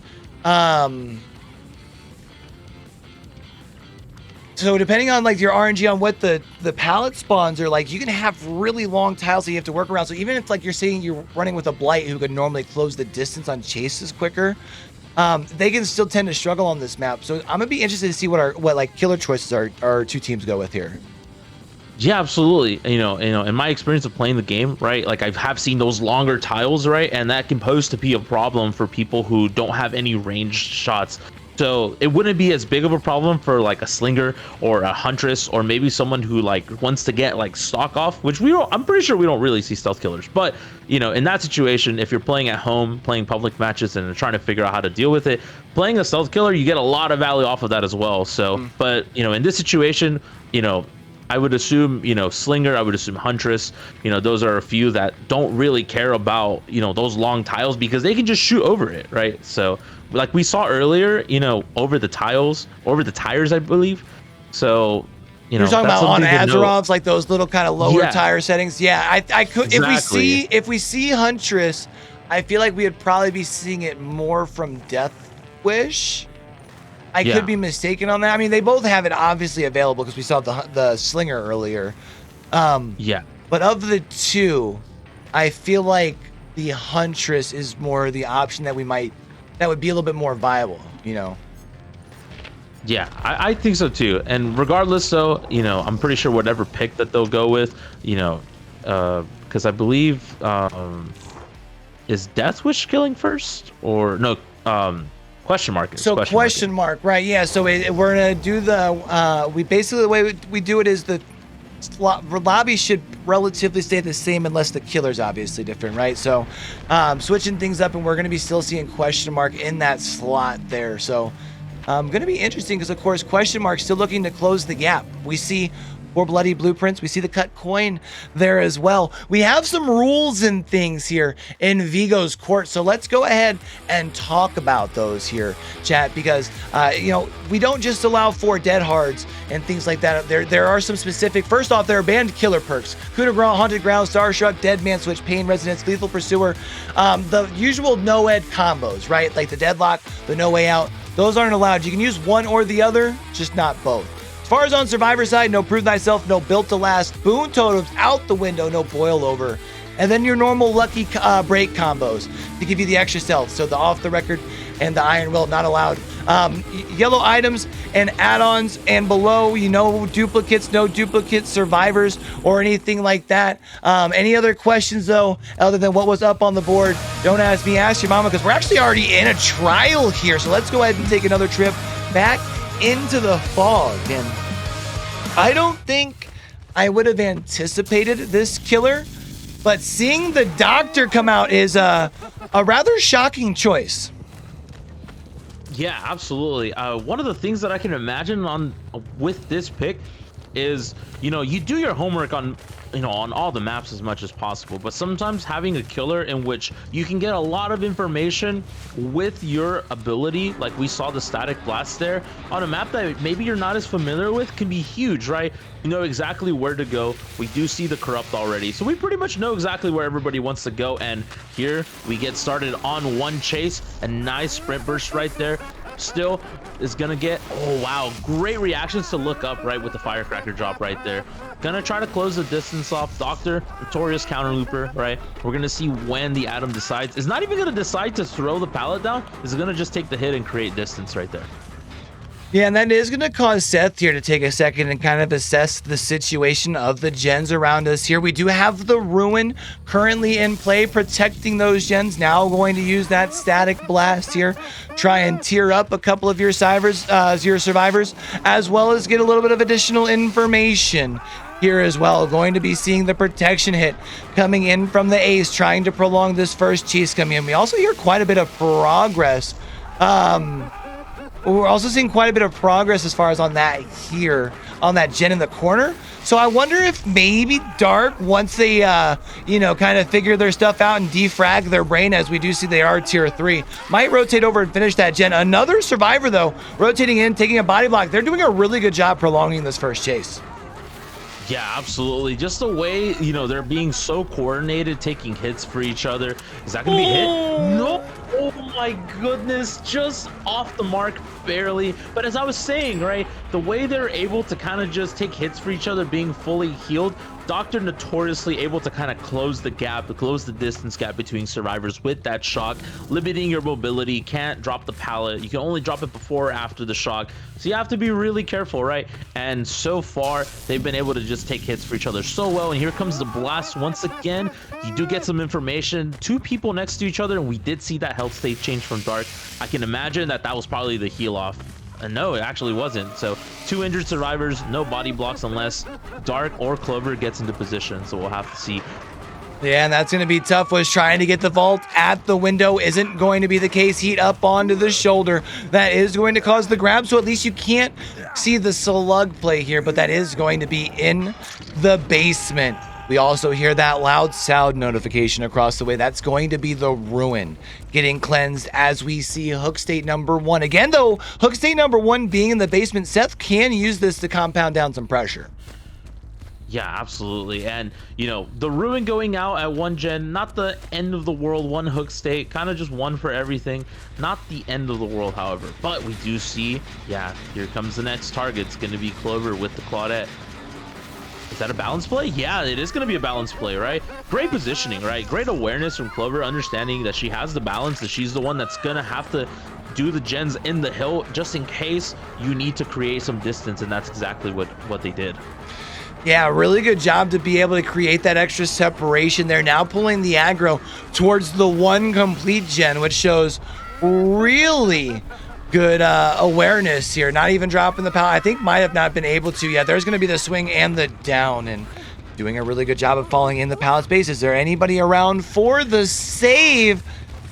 So depending on like your RNG on what the palette spawns are like, you can have really long tiles that you have to work around. So even if like you're saying you're running with a Blight who could normally close the distance on chases quicker, they can still tend to struggle on this map. So I'm gonna be interested to see what like killer choices our 2 teams go with here. Yeah, absolutely. In my experience of playing the game, right, like I have seen those longer tiles, right, and that can pose to be a problem for people who don't have any ranged shots. So it wouldn't be as big of a problem for like a Slinger or a Huntress, or maybe someone who like wants to get like stock off, which I'm pretty sure we don't really see stealth killers. But in that situation, if you're playing at home, playing public matches and trying to figure out how to deal with it, playing a stealth killer, you get a lot of value off of that as well. So, but in this situation, I would assume, Slinger, I would assume Huntress, those are a few that don't really care about, those long tiles, because they can just shoot over it, right? So, like we saw earlier, over the tires, I believe. So, you're talking about on Azeroths, like those little kind of lower tire settings. Yeah, I could, exactly. if we see Huntress, I feel like we would probably be seeing it more from Deathwish. I could be mistaken on that. I mean, they both have it obviously available because we saw the Slinger earlier. But of the 2, I feel like the Huntress is more the option that would be a little bit more viable, Yeah, I think so too. And regardless, though, I'm pretty sure whatever pick that they'll go with, because I believe is Deathwish killing first, or no? Question mark. Question mark, right? Yeah. So we're gonna do we basically, the way we do it is the lobby should relatively stay the same unless the killer's obviously different, right? So switching things up, and we're gonna be still seeing question mark in that slot there. So gonna be interesting because of course question mark still looking to close the gap. We see 4 bloody blueprints. We see the cut coin there as well. We have some rules and things here in Vigo's court, so let's go ahead and talk about those here, chat, because we don't just allow 4 dead hards and things like that. There are some specific. First off, there are banned killer perks: Coup de Grace, Haunted Ground, Starstruck, Dead Man Switch, Pain Resonance, Lethal Pursuer, the usual no-ed combos, right? Like the Deadlock, the No Way Out. Those aren't allowed. You can use one or the other, just not both. As far as on Survivor side, no Prove Thyself, no Built to Last, Boon Totems out the window, no Boil Over. And then your normal Lucky Break combos to give you the extra stealth. So the Off the Record and the Iron Will not allowed. Yellow items and add-ons and below, duplicates, no duplicate survivors or anything like that. Any other questions though, other than what was up on the board? Don't ask me, ask your mama, because we're actually already in a trial here. So let's go ahead and take another trip back into the fog. And I don't think I would have anticipated this killer, but seeing the doctor come out is a rather shocking choice. Yeah, absolutely. One of the things that I can imagine with this pick is, you do your homework on all the maps as much as possible, but sometimes having a killer in which you can get a lot of information with your ability, like we saw the Static Blast there, on a map that maybe you're not as familiar with, can be huge, right? You know exactly where to go. We do see the Corrupt already, so we pretty much know exactly where everybody wants to go, and here we get started on one chase. A nice sprint burst right there. Still is gonna get, oh wow, great reactions to look up right with the firecracker drop right there. Gonna try to close the distance off. Doctor, notorious counter looper, right? We're gonna see when the Atom decides. Is not even gonna decide to throw the pallet down. Is gonna just take the hit and create distance right there. Yeah, and that is going to cause Seth here to take a second and kind of assess the situation of the gens around us here. We do have the Ruin currently in play, protecting those gens. Now going to use that Static Blast here, try and tier up a couple of your survivors, as well as get a little bit of additional information here as well. Going to be seeing the protection hit coming in from the Ace, trying to prolong this first chase coming in. We also hear quite a bit of progress. We're also seeing quite a bit of progress as far as on that here, on that gen in the corner. So I wonder if maybe Dark, once they, kind of figure their stuff out and defrag their brain, as we do see they are tier 3, might rotate over and finish that gen. Another survivor, though, rotating in, taking a body block. They're doing a really good job prolonging this first chase. Yeah, absolutely. Just the way, they're being so coordinated, taking hits for each other. Is that going to be a hit? No. Oh my goodness. Just off the mark, barely. But as I was saying, right, the way they're able to kind of just take hits for each other, being fully healed, Doctor notoriously able to kind of close the gap, close the distance gap between survivors with that shock, limiting your mobility. You can't drop the pallet. You can only drop it before or after the shock. So you have to be really careful, right? And so far, they've been able to just take hits for each other so well. And here comes the blast once again. You do get some information. 2 people next to each other, and we did see that health state change from Dark. I can imagine that was probably the heal off. No, it actually wasn't. So 2 injured survivors, no body blocks unless Dark or Clover gets into position. So we'll have to see. Yeah, and that's going to be tough. Was trying to get the vault at the window isn't going to be the case. Heat up onto the shoulder. That is going to cause the grab. So at least you can't see the slug play here, but that is going to be in the basement. We also hear that loud sound notification across the way. That's going to be the Ruin getting cleansed as we see hook state number 1. Again, though, hook state number 1 being in the basement, Seth can use this to compound down some pressure. Yeah, absolutely. And, the Ruin going out at 1 gen, not the end of the world, 1 hook state, kind of just 1 for everything. Not the end of the world, however. But we do see, here comes the next target. It's going to be Clover with the Claudette. Is that a balance play? Yeah, it is going to be a balance play, right? Great positioning, right? Great awareness from Clover, understanding that she has the balance, that she's the one that's going to have to do the gens in the hill just in case you need to create some distance, and that's exactly what they did. Yeah, really good job to be able to create that extra separation. They're now pulling the aggro towards the 1 complete gen, which shows really good awareness here. Not even dropping the pallet. I think might have not been able to yet. There's going to be the swing and the down, and doing a really good job of falling in the pallet space. Is there anybody around for the save?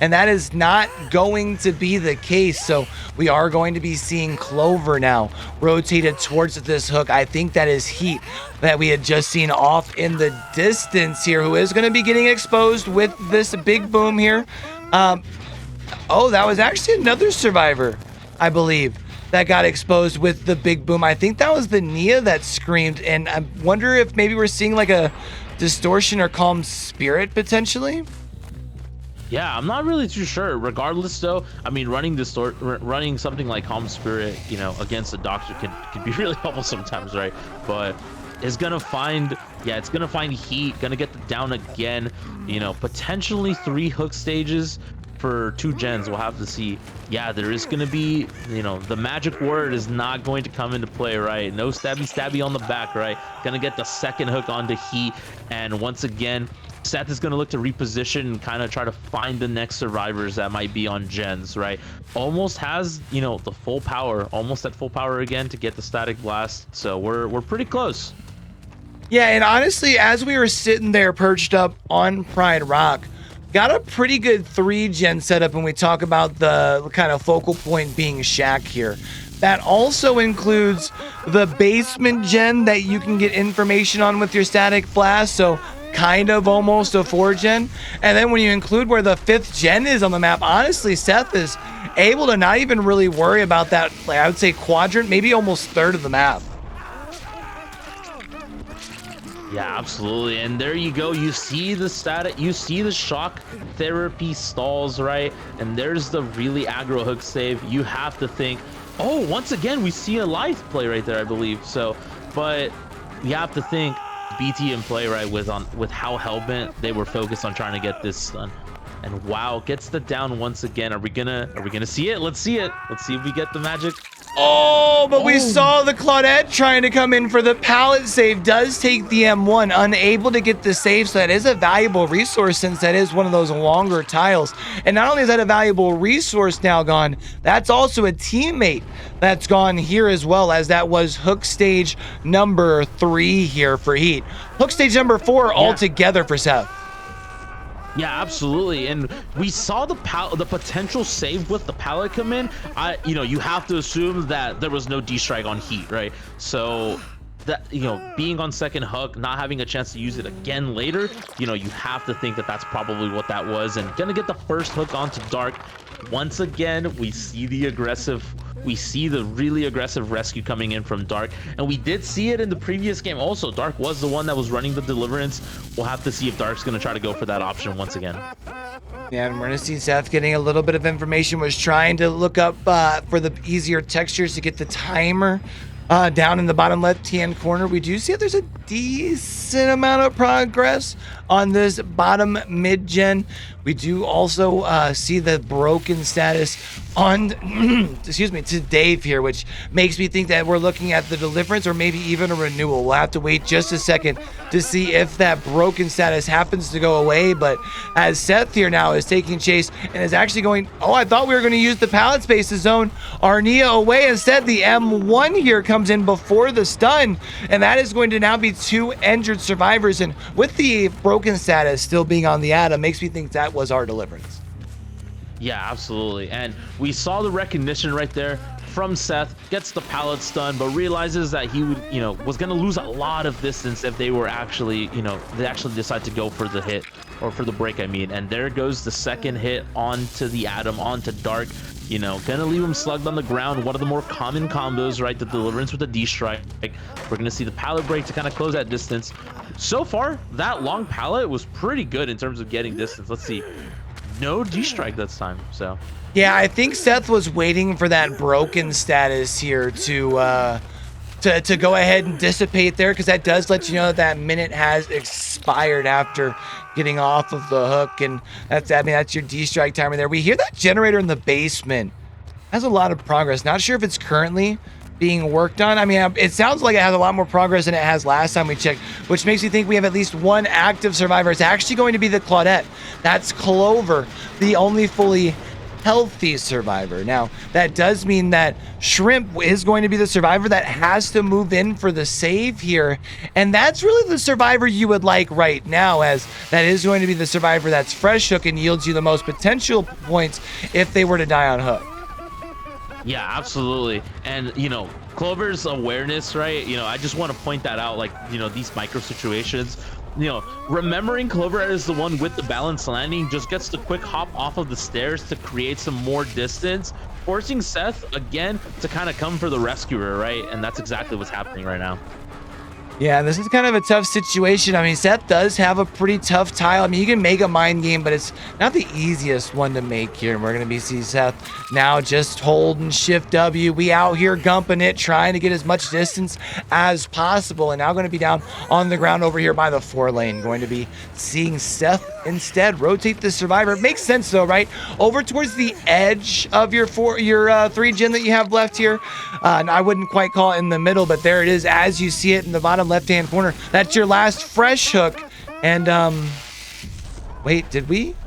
and that is not going to be the case. So we are going to be seeing Clover now rotated towards this hook. I think that is Heat that we had just seen off in the distance here, who is going to be getting exposed with this big boom here. Oh, that was actually another survivor, I believe, that got exposed with the big boom. I think that was the Nia that screamed, and I wonder if maybe we're seeing like a distortion or calm spirit potentially. Yeah, I'm not really too sure. Regardless, though, I mean, running something like Calm Spirit, you know, against a doctor can be really helpful sometimes, right? But it's gonna find Heat, gonna get the down again. You know, potentially 3 hook stages for 2 gens. We'll have to see. Yeah, there is gonna be, you know, the magic word is not going to come into play, right? No stabby on the back, right? Gonna get the second hook onto Heat, and once again, Seth is going to look to reposition and kind of try to find the next survivors that might be on gens, right? Almost has, you know, the full power, almost at full power again to get the static blast. So we're pretty close. Yeah, and honestly, as we were sitting there perched up on Pride Rock, got a pretty good 3-gen setup when we talk about the kind of focal point being Shack here. That also includes the basement gen that you can get information on with your static blast. So kind of almost a 4-gen, and then when you include where the 5th gen is on the map, honestly, Seth is able to not even really worry about that, like I would say quadrant, maybe almost third of the map. Yeah, absolutely. And there you go. You see the static, you see the shock therapy stalls, right? And there's the really aggro hook save. You have to think, oh, once again we see a live play right there, I believe. So, but you have to think BT in play, right, with how hellbent they were focused on trying to get this stun. And wow, gets the down once again. Are we gonna see it? Let's see it. Let's see if we get the magic. Oh, but we saw the Claudette trying to come in for the pallet save. Does take the M1, unable to get the save, so that is a valuable resource since that is one of those longer tiles. And not only is that a valuable resource now gone, that's also a teammate that's gone here as well, as that was hook stage number 3 here for Heat. Hook stage number 4 altogether for Seth. Yeah, absolutely. And we saw the potential save with the pallet come in. You know, you have to assume that there was no D-strike on Heat, right? So that, you know, being on second hook, not having a chance to use it again later, you know, you have to think that that's probably what that was. And gonna get the first hook onto Dark. Once again, we see the really aggressive rescue coming in from Dark, and we did see it in the previous game also. Dark was the one that was running the deliverance. We'll have to see if Dark's going to try to go for that option once again. Yeah, and we're going to see Seth getting a little bit of information, was trying to look up for the easier textures to get the timer down in the bottom left-hand corner. We do see that there's a decent amount of progress on this bottom mid-gen. We do also see the broken status on, excuse me, to Dave here, which makes me think that we're looking at the deliverance or maybe even a renewal. We'll have to wait just a second to see if that broken status happens to go away. But as Seth here now is taking chase and is actually going, oh, I thought we were going to use the pallet space to zone Arnia away. Instead, the M1 here comes in before the stun, and that is going to now be 2 injured survivors. And with the broken status still being on the Atom, makes me think that was our deliverance. Yeah, absolutely. And we saw the recognition right there from Seth. Gets the pallet stun, but realizes that he would, you know, was going to lose a lot of distance if they were actually, you know, they actually decide to go for the hit, or for the break, I mean. And there goes the second hit onto the Atom, onto Dark. You know, gonna leave him slugged on the ground. One of the more common combos, right? The deliverance with the D-strike. We're gonna see the pallet break to kind of close that distance. So far, that long pallet was pretty good in terms of getting distance. Let's see. No D-strike this time, so. Yeah, I think Seth was waiting for that broken status here to go ahead and dissipate there, because that does let you know that minute has expired after getting off of the hook, and that's your D-strike timer there. We hear that generator in the basement has a lot of progress. Not sure if it's currently being worked on. I mean, it sounds like it has a lot more progress than it has last time we checked, which makes me think we have at least 1 active survivor. It's actually going to be the Claudette. That's Clover, the only fully healthy survivor. Now, that does mean that Shrimp is going to be the survivor that has to move in for the save here. And that's really the survivor you would like right now, as that is going to be the survivor that's fresh hook and yields you the most potential points if they were to die on hook. Yeah, absolutely. And, you know, Clover's awareness, right? You know, I just want to point that out, like, you know, these micro situations. You know, remembering Clover as the one with the balanced landing just gets the quick hop off of the stairs to create some more distance, forcing Seth again to kind of come for the rescuer, right? And that's exactly what's happening right now. Yeah, this is kind of a tough situation. I mean, Seth does have a pretty tough tile. I mean, you can make a mind game, but it's not the easiest one to make here. And we're going to be seeing Seth now just holding shift W. We out here gumping it, trying to get as much distance as possible. And now going to be down on the ground over here by the 4 lane. Going to be seeing Seth instead rotate the survivor. It makes sense though, right? Over towards the edge of your 3 gen that you have left here. And I wouldn't quite call it in the middle, but there it is as you see it in the bottom left-hand corner. That's your last fresh hook. And wait,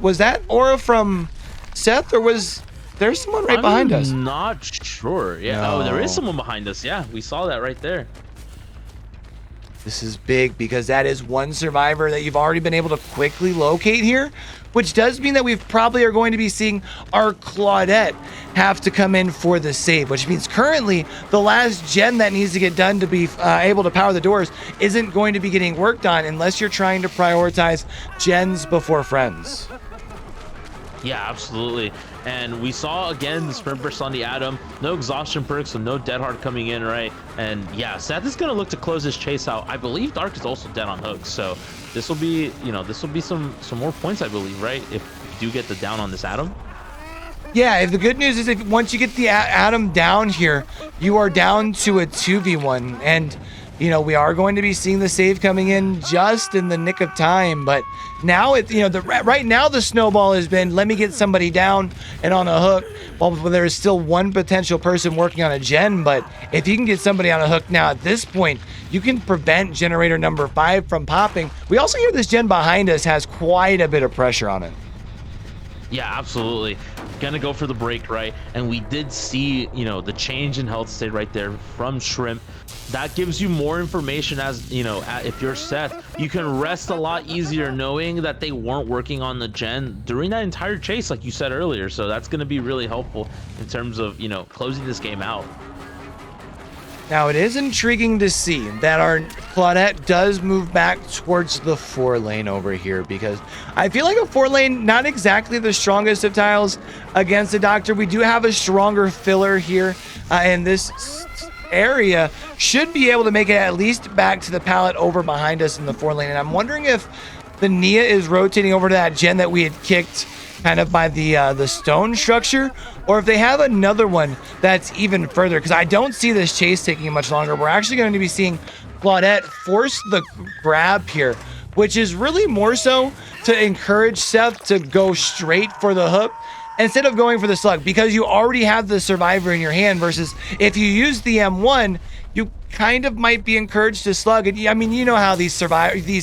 was that aura from Seth, or was there someone right behind us? I'm not sure. Yeah. No. Oh, there is someone behind us. Yeah, we saw that right there. This is big because that is one survivor that you've already been able to quickly locate here, which does mean that we probably are going to be seeing our Claudette have to come in for the save, which means currently the last gen that needs to get done to be able to power the doors isn't going to be getting worked on unless you're trying to prioritize gens before friends. Yeah, absolutely. And we saw again the sprint burst on the Atom, no exhaustion perks, so no dead hard coming in, right? And yeah, Seth is gonna look to close this chase out. I believe Dark is also dead on hook, so this will be, you know, this will be some more points, I believe, right? If you do get the down on this Atom. Yeah, if the good news is if once you get the Atom down here, you are down to a 2v1, and you know, we are going to be seeing the save coming in just in the nick of time, but now it's, you know, right now the snowball has been, let me get somebody down and on a hook, while there is still one potential person working on a gen. But if you can get somebody on a hook now at this point, you can prevent generator number 5 from popping. We also hear this gen behind us has quite a bit of pressure on it. Yeah, absolutely. Gonna go for the break, right? And we did see, you know, the change in health state right there from Shrimp. That gives you more information as, you know, if you're Seth, you can rest a lot easier knowing that they weren't working on the gen during that entire chase, like you said earlier. So that's going to be really helpful in terms of, you know, closing this game out. Now, it is intriguing to see that our Claudette does move back towards the 4 lane over here, because I feel like a 4 lane, not exactly the strongest of tiles against the Doctor. We do have a stronger filler here, and this area should be able to make it at least back to the pallet over behind us in the 4 lane. And I'm wondering if the Nia is rotating over to that gen that we had kicked kind of by the stone structure, or if they have another one that's even further, because I don't see this chase taking much longer. We're actually going to be seeing Claudette force the grab here, which is really more so to encourage Seth to go straight for the hook instead of going for the slug, because you already have the survivor in your hand, versus if you use the M1, you kind of might be encouraged to slug. And I mean, you know how these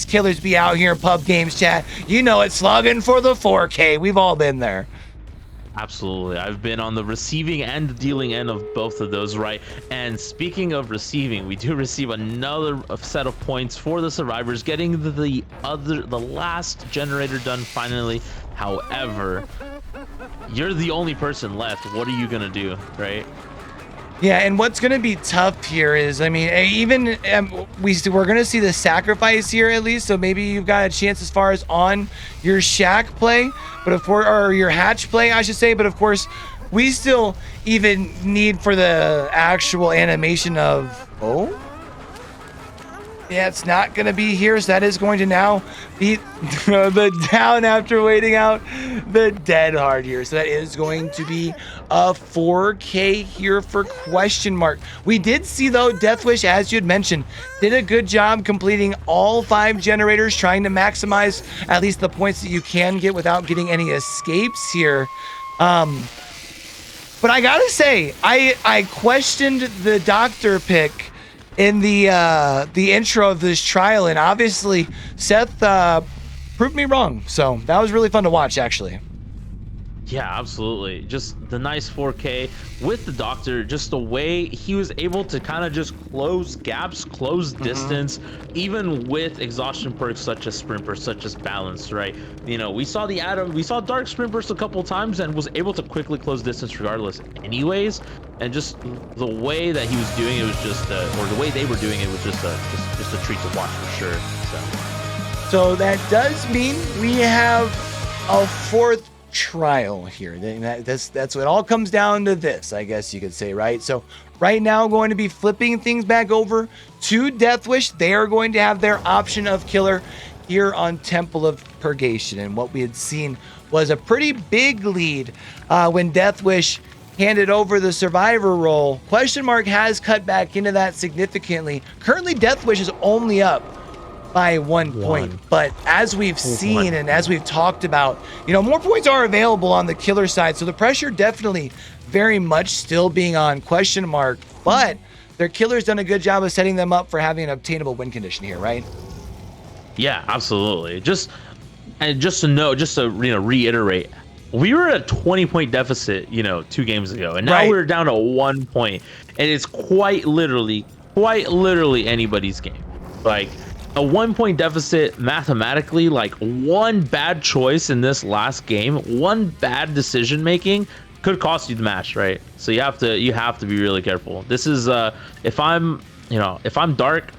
killers be out here in pub games chat. You know it's slugging for the 4K. We've all been there. Absolutely. I've been on the receiving and the dealing end of both of those, right? And speaking of receiving, we do receive another set of points for the survivors, getting the last generator done finally. However, you're the only person left. What are you gonna do, right? Yeah, and what's going to be tough here is, I mean, even we're going to see the sacrifice here at least, so maybe you've got a chance as far as on your shack play, or your hatch play, I should say. But of course, we still even need for the actual animation of, oh, yeah, it's not going to be here, so that is going to now be the down after waiting out the dead hard here. So that is going to be a 4K here for question mark. We did see, though, Deathwish, as you had mentioned, did a good job completing all 5 generators, trying to maximize at least the points that you can get without getting any escapes here. But I gotta say, I questioned the Doctor pick in the intro of this trial, and obviously Seth proved me wrong. So that was really fun to watch, actually. Yeah, absolutely. Just the nice 4K with the doctor, just the way he was able to kind of just close gaps, close distance, even with exhaustion perks such as sprint burst, such as balance, right? You know, we saw dark sprint burst a couple times and was able to quickly close distance regardless anyways. And just the way that he was doing it was just, or the way they were doing it was just a treat to watch for sure. So that does mean we have a fourth trial here. That's what it all comes down to, this, I guess you could say, right? So right now, going to be flipping things back over to Deathwish. They are going to have their option of killer here on Temple of Purgation, and what we had seen was a pretty big lead when Deathwish handed over the survivor role. Question Mark has cut back into that significantly. Currently, Deathwish is only up by 1 point, but as we've seen and as we've talked about, you know, more points are available on the killer side, so the pressure definitely very much still being on Question Mark, but their killer's done a good job of setting them up for having an obtainable win condition here, right? Yeah, absolutely. Just to reiterate, we were at a 20-point deficit, 2 games ago, and now we're down to 1 point, and it's quite literally anybody's game. Like, a 1 point deficit mathematically, like one bad choice in this last game, one bad decision making could cost you the match, right? So you have to be really careful. This is if I'm dark,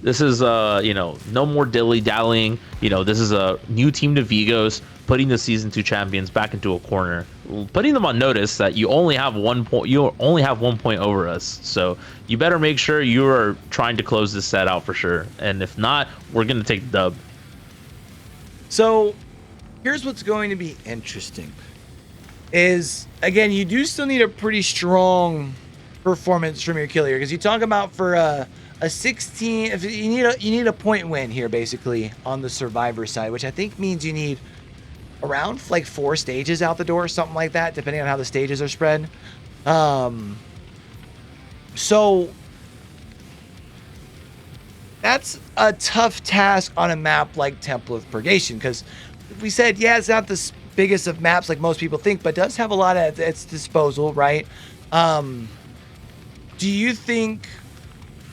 this is no more dilly dallying. This is a new team to Vigos, putting the season 2 champions back into a corner, putting them on notice that you only have 1 point. You only have 1 point over us, so you better make sure you are trying to close this set out for sure. And if not, we're gonna take the dub. So here's what's going to be interesting: is again, you do still need a pretty strong performance from your killer, because you talk about for a 16. If you need a point win here, basically on the survivor side, which I think means you need around like 4 stages out the door, something like that, depending on how the stages are spread. So that's a tough task on a map like Temple of Purgation, because we said, yeah, it's not the biggest of maps like most people think, but does have a lot at its disposal, right? Do you think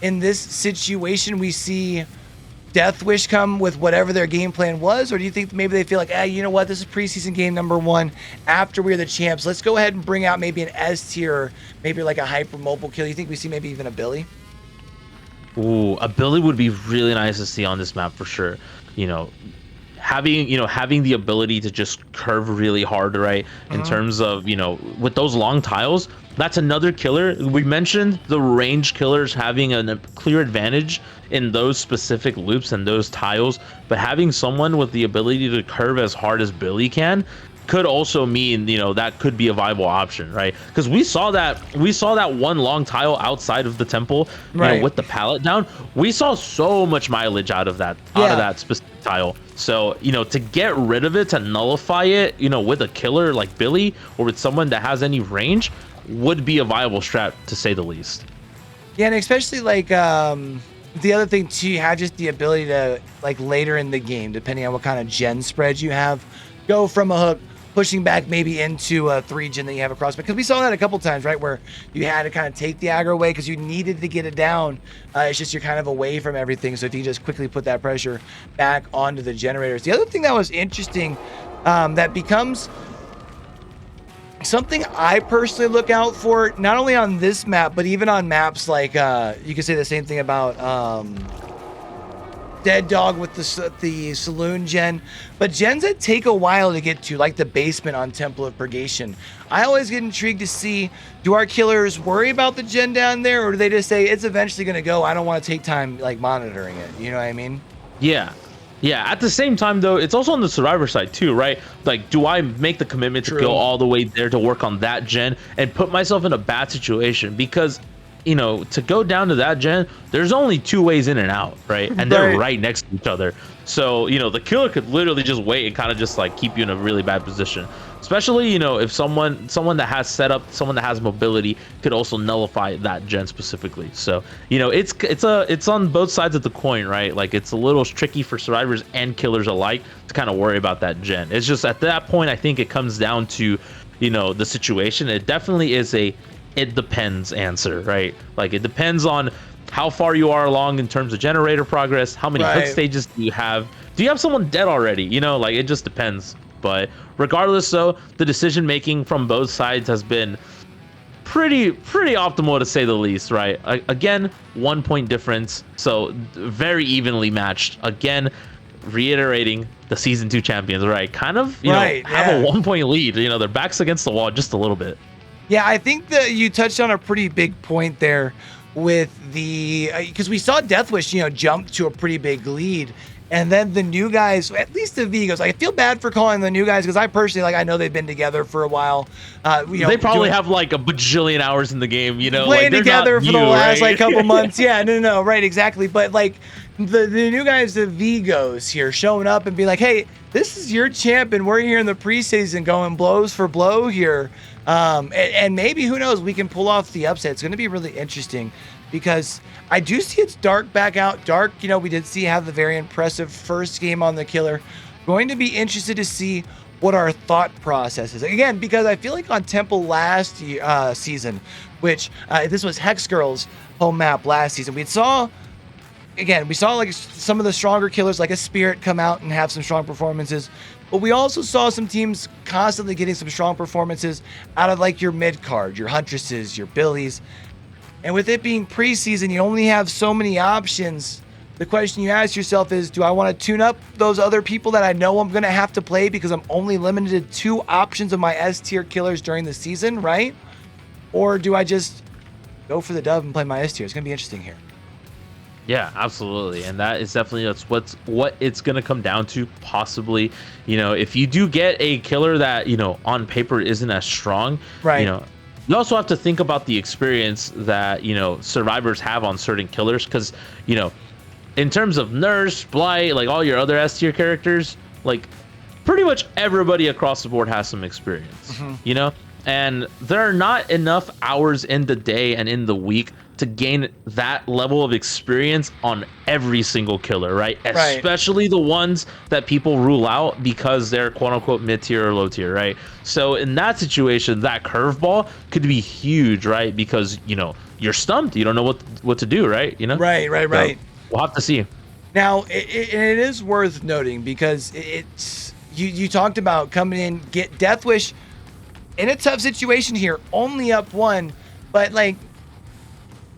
in this situation we see Deathwish come with whatever their game plan was, or do you think maybe they feel like, you know what, this is preseason game number 1. After we're the champs, let's go ahead and bring out maybe an S tier, maybe like a hyper mobile kill? You think we see maybe even a Billy? Ooh, a Billy would be really nice to see on this map for sure. Having the ability to just curve really hard, right? In terms of, with those long tiles, that's another killer. We mentioned the range killers having a clear advantage in those specific loops and those tiles, but having someone with the ability to curve as hard as Billy can could also mean, that could be a viable option, right? Because we saw that one long tile outside of the temple, with the pallet down. We saw so much mileage out of that specific tile. So, to get rid of it, to nullify it, with a killer like Billy or with someone that has any range, would be a viable strat, to say the least. Yeah, and especially like the other thing too, you have just the ability to, like, later in the game, depending on what kind of gen spread you have, go from a hook, pushing back maybe into a 3 gen that you have across. Because we saw that a couple times, right, where you had to kind of take the aggro away because you needed to get it down. It's just you're kind of away from everything. So if you just quickly put that pressure back onto the generators. The other thing that was interesting, that becomes something I personally look out for, not only on this map, but even on maps like, you could say the same thing about Dead Dog with the Saloon gen, but gens that take a while to get to, like the basement on Temple of Purgation. I always get intrigued to see, do our killers worry about the gen down there, or do they just say, it's eventually going to go, I don't want to take time like monitoring it, you know what I mean? Yeah, at the same time, though, it's also on the survivor side, too, right? Like, do I make the commitment to go all the way there to work on that gen and put myself in a bad situation? Because, to go down to that gen, there's only 2 ways in and out, right? And they're right next to each other. So, the killer could literally just wait and kind of just, like, keep you in a really bad position. Especially, if someone that has setup, someone that has mobility could also nullify that gen specifically. So, it's on both sides of the coin, right? Like, it's a little tricky for survivors and killers alike to kind of worry about that gen. It's just at that point, I think it comes down to the situation. It definitely is it depends answer, right? Like it depends on how far you are along in terms of generator progress, how many hook stages do you have? Do you have someone dead already? Like it just depends. But regardless, though, the decision making from both sides has been pretty optimal to say the least, right? Again, 1 point difference, so very evenly matched. Again, reiterating the season 2 champions, right? Kind of, have a 1 point lead. Their backs against the wall just a little bit. Yeah, I think that you touched on a pretty big point there with the because we saw Deathwish, jump to a pretty big lead. And then the new guys, at least the Vigos, I feel bad for calling the new guys because I personally, I know they've been together for a while. They probably have like a bajillion hours in the game, playing together for the last couple months. Yeah, no, right, exactly. But like the new guys, the Vigos here, showing up and be like, hey, this is your champ, and we're here in the preseason going blows for blow here. And maybe, who knows, we can pull off the upset. It's going to be really interesting. Because I do see it's Dark back out. Dark, we did see have the very impressive first game on the killer. Going to be interested to see what our thought process is. Again, because I feel like on Temple last season, which this was Hex Girl's home map last season, we saw like some of the stronger killers like a Spirit come out and have some strong performances. But we also saw some teams constantly getting some strong performances out of like your mid card, your Huntresses, your Billies. And with it being preseason, you only have so many options. The question you ask yourself is, do I want to tune up those other people that I know I'm going to have to play because I'm only limited to 2 options of my S tier killers during the season, right? Or do I just go for the dub and play my S tier? It's going to be interesting here. Yeah, absolutely. And that is definitely what it's going to come down to, possibly. If you do get a killer that, on paper isn't as strong, right? You also have to think about the experience that, survivors have on certain killers. Because, in terms of Nurse, Blight, like all your other S tier characters, like pretty much everybody across the board has some experience, and there are not enough hours in the day and in the week to gain that level of experience on every single killer, right? Especially the ones that people rule out because they're quote unquote mid tier or low tier, right? So in that situation, that curveball could be huge, right? Because you're stumped, you don't know what to do, right? Right. So we'll have to see. Now it is worth noting because it's you talked about coming in, get Deathwish in a tough situation here, only up 1, but like.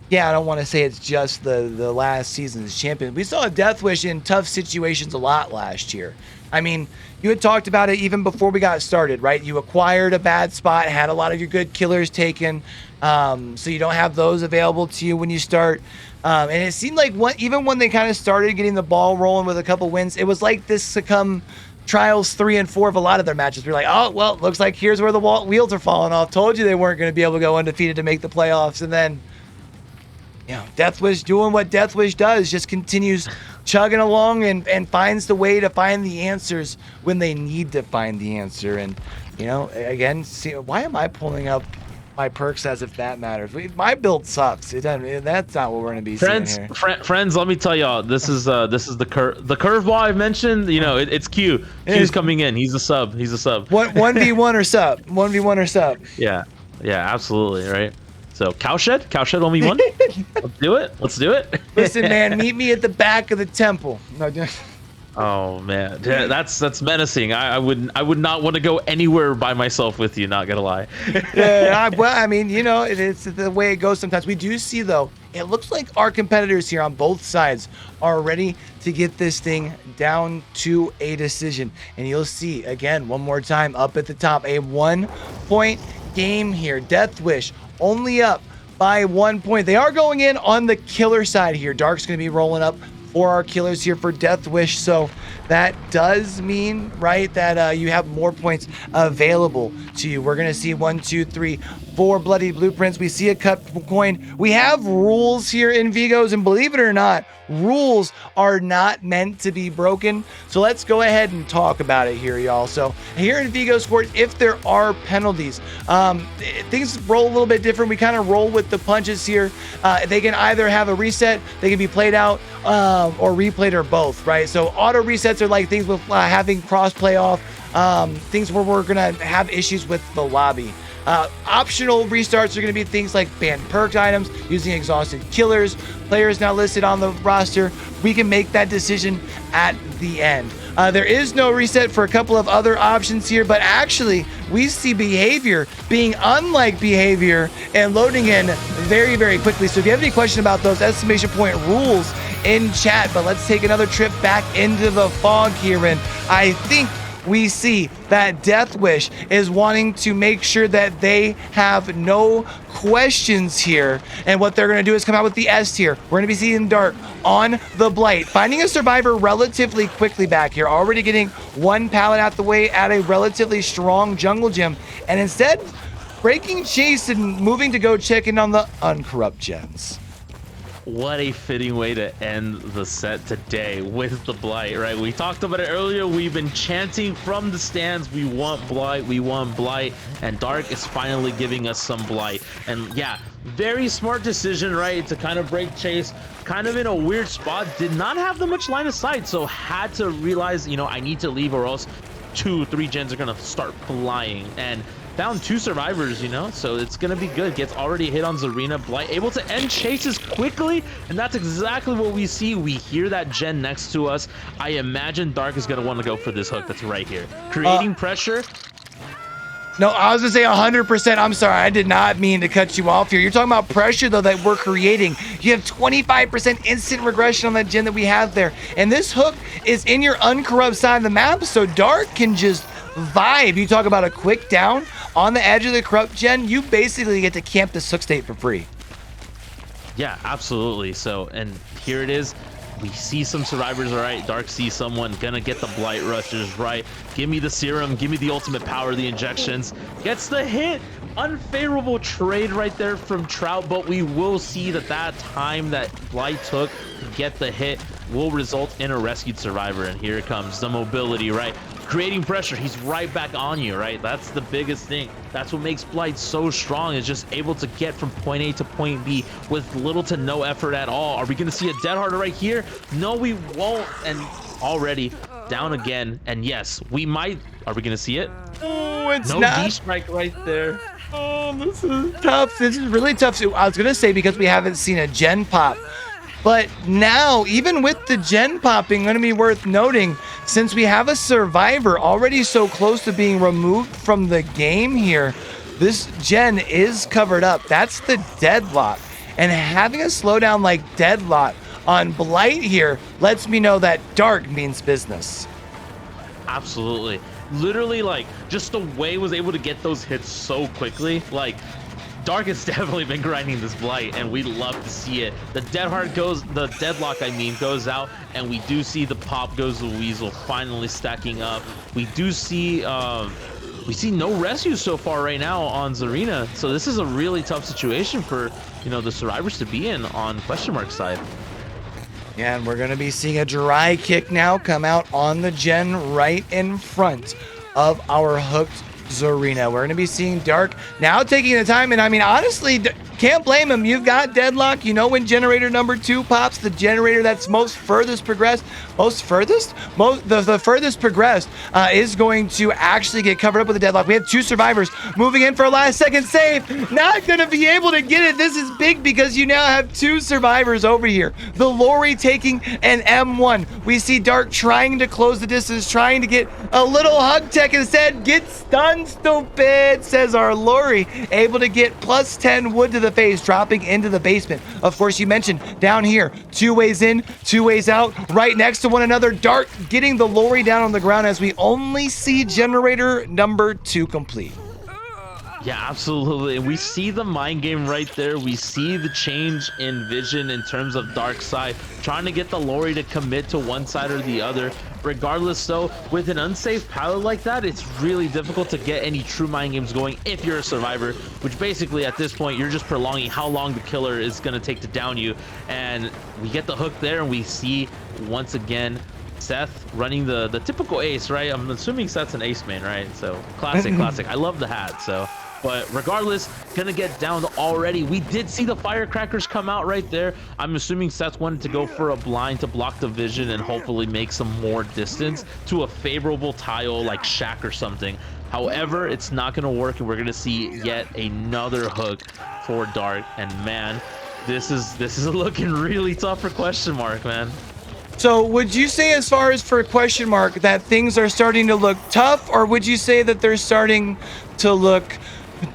Yeah, I don't want to say it's just the last season's champion. We saw Deathwish in tough situations a lot last year. I mean, you had talked about it even before we got started, right? You acquired a bad spot, had a lot of your good killers taken, so you don't have those available to you when you start. And it seemed like even when they kind of started getting the ball rolling with a couple wins, it was like this to come trials 3 and 4 of a lot of their matches. We're like, oh, well, looks like here's where the wheels are falling off. Told you they weren't going to be able to go undefeated to make the playoffs. And then Deathwish doing what Deathwish does, just continues chugging along and finds the way to find the answers when they need to find the answer. And, again, see, why am I pulling up my perks as if that matters? My build sucks. It doesn't. That's not what we're going to be seeing here. Friends, let me tell y'all, this is the curveball I mentioned. It's Q. Q's coming in. He's a sub. 1v1 or sub. 1v1 or sub. Yeah, absolutely, right. So Cowshed 1v1. Let's do it. Listen, man, meet me at the back of the temple. No, oh man, that's menacing. I would not want to go anywhere by myself with you. Not gonna lie. Well, I mean, it's the way it goes sometimes. We do see though, it looks like our competitors here on both sides are ready to get this thing down to a decision. And you'll see again one more time up at the top, a 1 point game here. Deathwish only up by 1 point. They are going in on the killer side here. Dark's going to be rolling up for our killers here for Deathwish. So that does mean, right, that you have more points available to you. We're going to see 1, 2, 3, for Bloody Blueprints. We see a cut coin. We have rules here in Vigos, and believe it or not, rules are not meant to be broken. So let's go ahead and talk about it here, y'all. So here in Vigo Sport, if there are penalties, things roll a little bit different. We kind of roll with the punches here. They can either have a reset, they can be played out, or replayed, or both, right? So auto resets are like things with having cross play off, things where we're gonna have issues with the lobby. Optional restarts are going to be things like banned perked items, using exhausted killers, players not listed on the roster. We can make that decision at the end. There is no reset for a couple of other options here, but actually we see behavior being unlike behavior and loading in very, very quickly. So if you have any question about those estimation point rules in chat, but let's take another trip back into the fog here. And I think we see that Deathwish is wanting to make sure that they have no questions here. And what they're going to do is come out with the S tier. We're going to be seeing Dark on the Blight, finding a survivor relatively quickly back here, already getting one pallet out the way at a relatively strong jungle gym. And instead, breaking chase and moving to go check in on the uncorrupt gens. What a fitting way to end the set today with the Blight, right? We talked about it earlier. We've been chanting from the stands, we want Blight, we want Blight, and Dark is finally giving us some Blight. And yeah, very smart decision, right? To kind of break chase, kind of in a weird spot, did not have that much line of sight, so had to realize, you know, I need to leave or else 2-3 gens are gonna start flying. And found 2 survivors, you know, so it's gonna be good. Gets already hit on Zarina. Blight able to end chases quickly, and that's exactly what we see. We hear that gen next to us. I imagine Dark is gonna want to go for this hook that's right here, creating pressure. No, I was gonna say 100%. I'm sorry, I did not mean to cut you off here. You're talking about pressure though that we're creating. You have 25% instant regression on that gen that we have there, and this hook is in your uncorrupt side of the map, so Dark can just vibe. You talk about a quick down on the edge of the corrupt gen, you basically get to camp this hook state for free. Yeah, absolutely. So, and here it is. We see some survivors, all right. Dark sees someone, gonna get the Blight rushes, right? Give me the serum, give me the ultimate power, the injections. Gets the hit. Unfavorable trade right there from Trout, but we will see that that time that Blight took to get the hit will result in a rescued survivor. And here it comes, the mobility, right? Creating pressure. He's right back on you, right? That's the biggest thing. That's what makes Blight so strong, is just able to get from point A to point B with little to no effort at all. Are we going to see a dead harder right here? No, we won't. And already down again. And yes, we might. Are we going to see it? Oh, it's no not. D-strike right there. Oh, this is tough. This is really tough. I was going to say because we haven't seen a gen pop. But now, even with the gen popping, going to be worth noting, since we have a survivor already so close to being removed from the game here, this gen is covered up. That's the deadlock. And having a slowdown like deadlock on Blight here lets me know that Dark means business. Absolutely. Literally, like, just the way he was able to get those hits so quickly, like, Dark has definitely been grinding this Blight, and we love to see it. The deadlock goes out, and we do see the pop goes the Weasel finally stacking up. We do see no rescues so far right now on Zarina, so this is a really tough situation for, you know, the survivors to be in on question mark side. Yeah, and we're going to be seeing a dry kick now come out on the gen right in front of our hooked Zarina. We're going to be seeing Dark now taking the time, and I mean, honestly, can't blame him. You've got deadlock. You know, when generator number 2 pops, the generator that's the furthest progressed is going to actually get covered up with a deadlock. We have 2 survivors moving in for a last second save. Not going to be able to get it. This is big because you now have 2 survivors over here. The Lori taking an M1. We see Dark trying to close the distance, trying to get a little hug tech instead. Get stunned, stupid, says our Lori. Able to get plus 10 wood to the face, dropping into the basement. Of course, you mentioned down here, 2 ways in, 2 ways out, right next to one another. Dark getting the Lori down on the ground as we only see generator number 2 complete. Yeah, absolutely. And we see the mind game right there. We see the change in vision in terms of dark side, trying to get the Lori to commit to one side or the other. Regardless, though, with an unsafe pilot like that, it's really difficult to get any true mind games going if you're a survivor, which basically at this point, you're just prolonging how long the killer is going to take to down you. And we get the hook there, and we see once again Seth running the typical ace, right? I'm assuming Seth's an ace main, right? So classic. I love the hat. So, but regardless, gonna get downed already. We did see the firecrackers come out right there. I'm assuming Seth wanted to go for a blind to block the vision and hopefully make some more distance to a favorable tile like shack or something. However, it's not gonna work, and we're gonna see yet another hook for Dark. And man, this is looking really tough for question mark, man. So would you say, as far as for question mark, that things are starting to look tough, or would you say that they're starting to look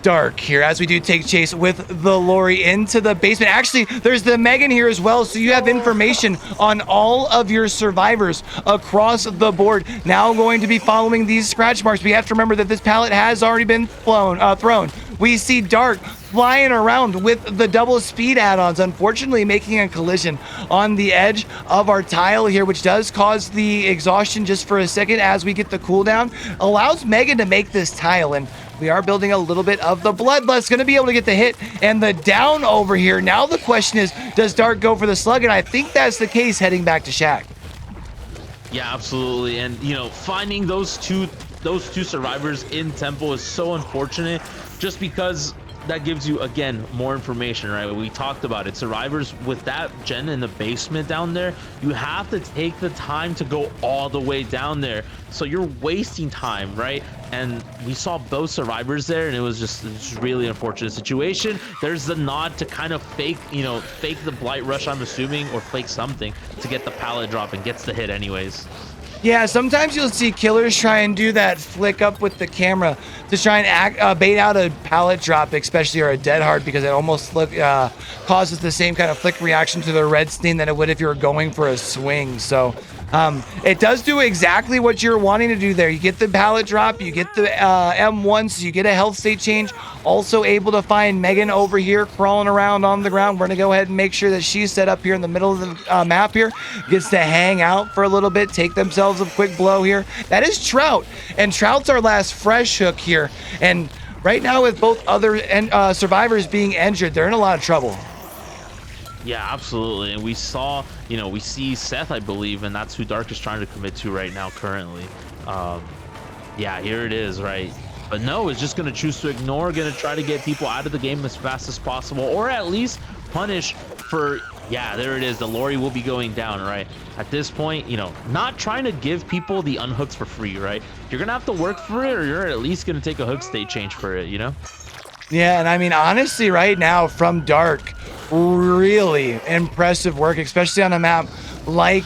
dark here as we do take chase with the Lori into the basement? Actually, there's the Megan here as well, so you have information on all of your survivors across the board. Now going to be following these scratch marks. We have to remember that this pallet has already been thrown. We see Dark flying around with the double speed add-ons, unfortunately making a collision on the edge of our tile here, which does cause the exhaustion just for a second as we get the cooldown. Allows Megan to make this tile, and we are building a little bit of the bloodlust. Going to be able to get the hit and the down over here. Now the question is, does Dark go for the slug? And I think that's the case heading back to Shack. Yeah, absolutely. And you know, finding those two survivors in temple is so unfortunate, just because that gives you, again, more information, right? We talked about it. Survivors with that gen in the basement down there, you have to take the time to go all the way down there. So you're wasting time, right? And we saw both survivors there, and it's just a really unfortunate situation. There's the nod to kind of fake the blight rush, I'm assuming, or fake something to get the pallet drop, and gets the hit anyways. Yeah, sometimes you'll see killers try and do that flick up with the camera to try and bait out a pallet drop, especially, or a dead hard, because it almost causes the same kind of flick reaction to the red stain that it would if you were going for a swing. So it does do exactly what you're wanting to do there. You get the pallet drop, you get the M1, so you get a health state change. Also able to find Megan over here crawling around on the ground. We're going to go ahead and make sure that she's set up here in the middle of the map here. Gets to hang out for a little bit, take themselves a quick blow here. That is Trout, and Trout's our last fresh hook here. And right now, with both other survivors being injured, they're in a lot of trouble. Yeah, absolutely. And we see Seth, I believe, and that's who Dark is trying to commit to right now currently. Yeah, here it is, right? But no, it's just going to choose to ignore, going to try to get people out of the game as fast as possible, or at least punish for, yeah, there it is. The Lori will be going down, right? At this point, not trying to give people the unhooks for free, right? You're going to have to work for it, or you're at least going to take a hook state change for it, Yeah, and I mean, honestly, right now from Dark, really impressive work, especially on a map like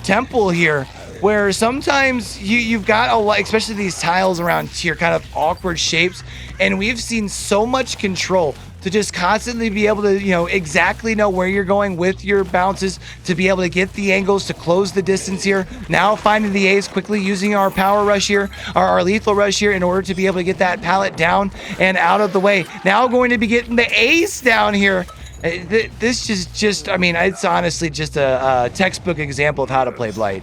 Temple here, where sometimes you've got a lot, especially these tiles around here, kind of awkward shapes, and we've seen so much control to just constantly be able to, exactly know where you're going with your bounces, to be able to get the angles to close the distance here. Now finding the A's quickly, using our power rush here, our lethal rush here, in order to be able to get that pallet down and out of the way. Now going to be getting the ace down here. This is just, I mean, it's honestly just a textbook example of how to play Blight.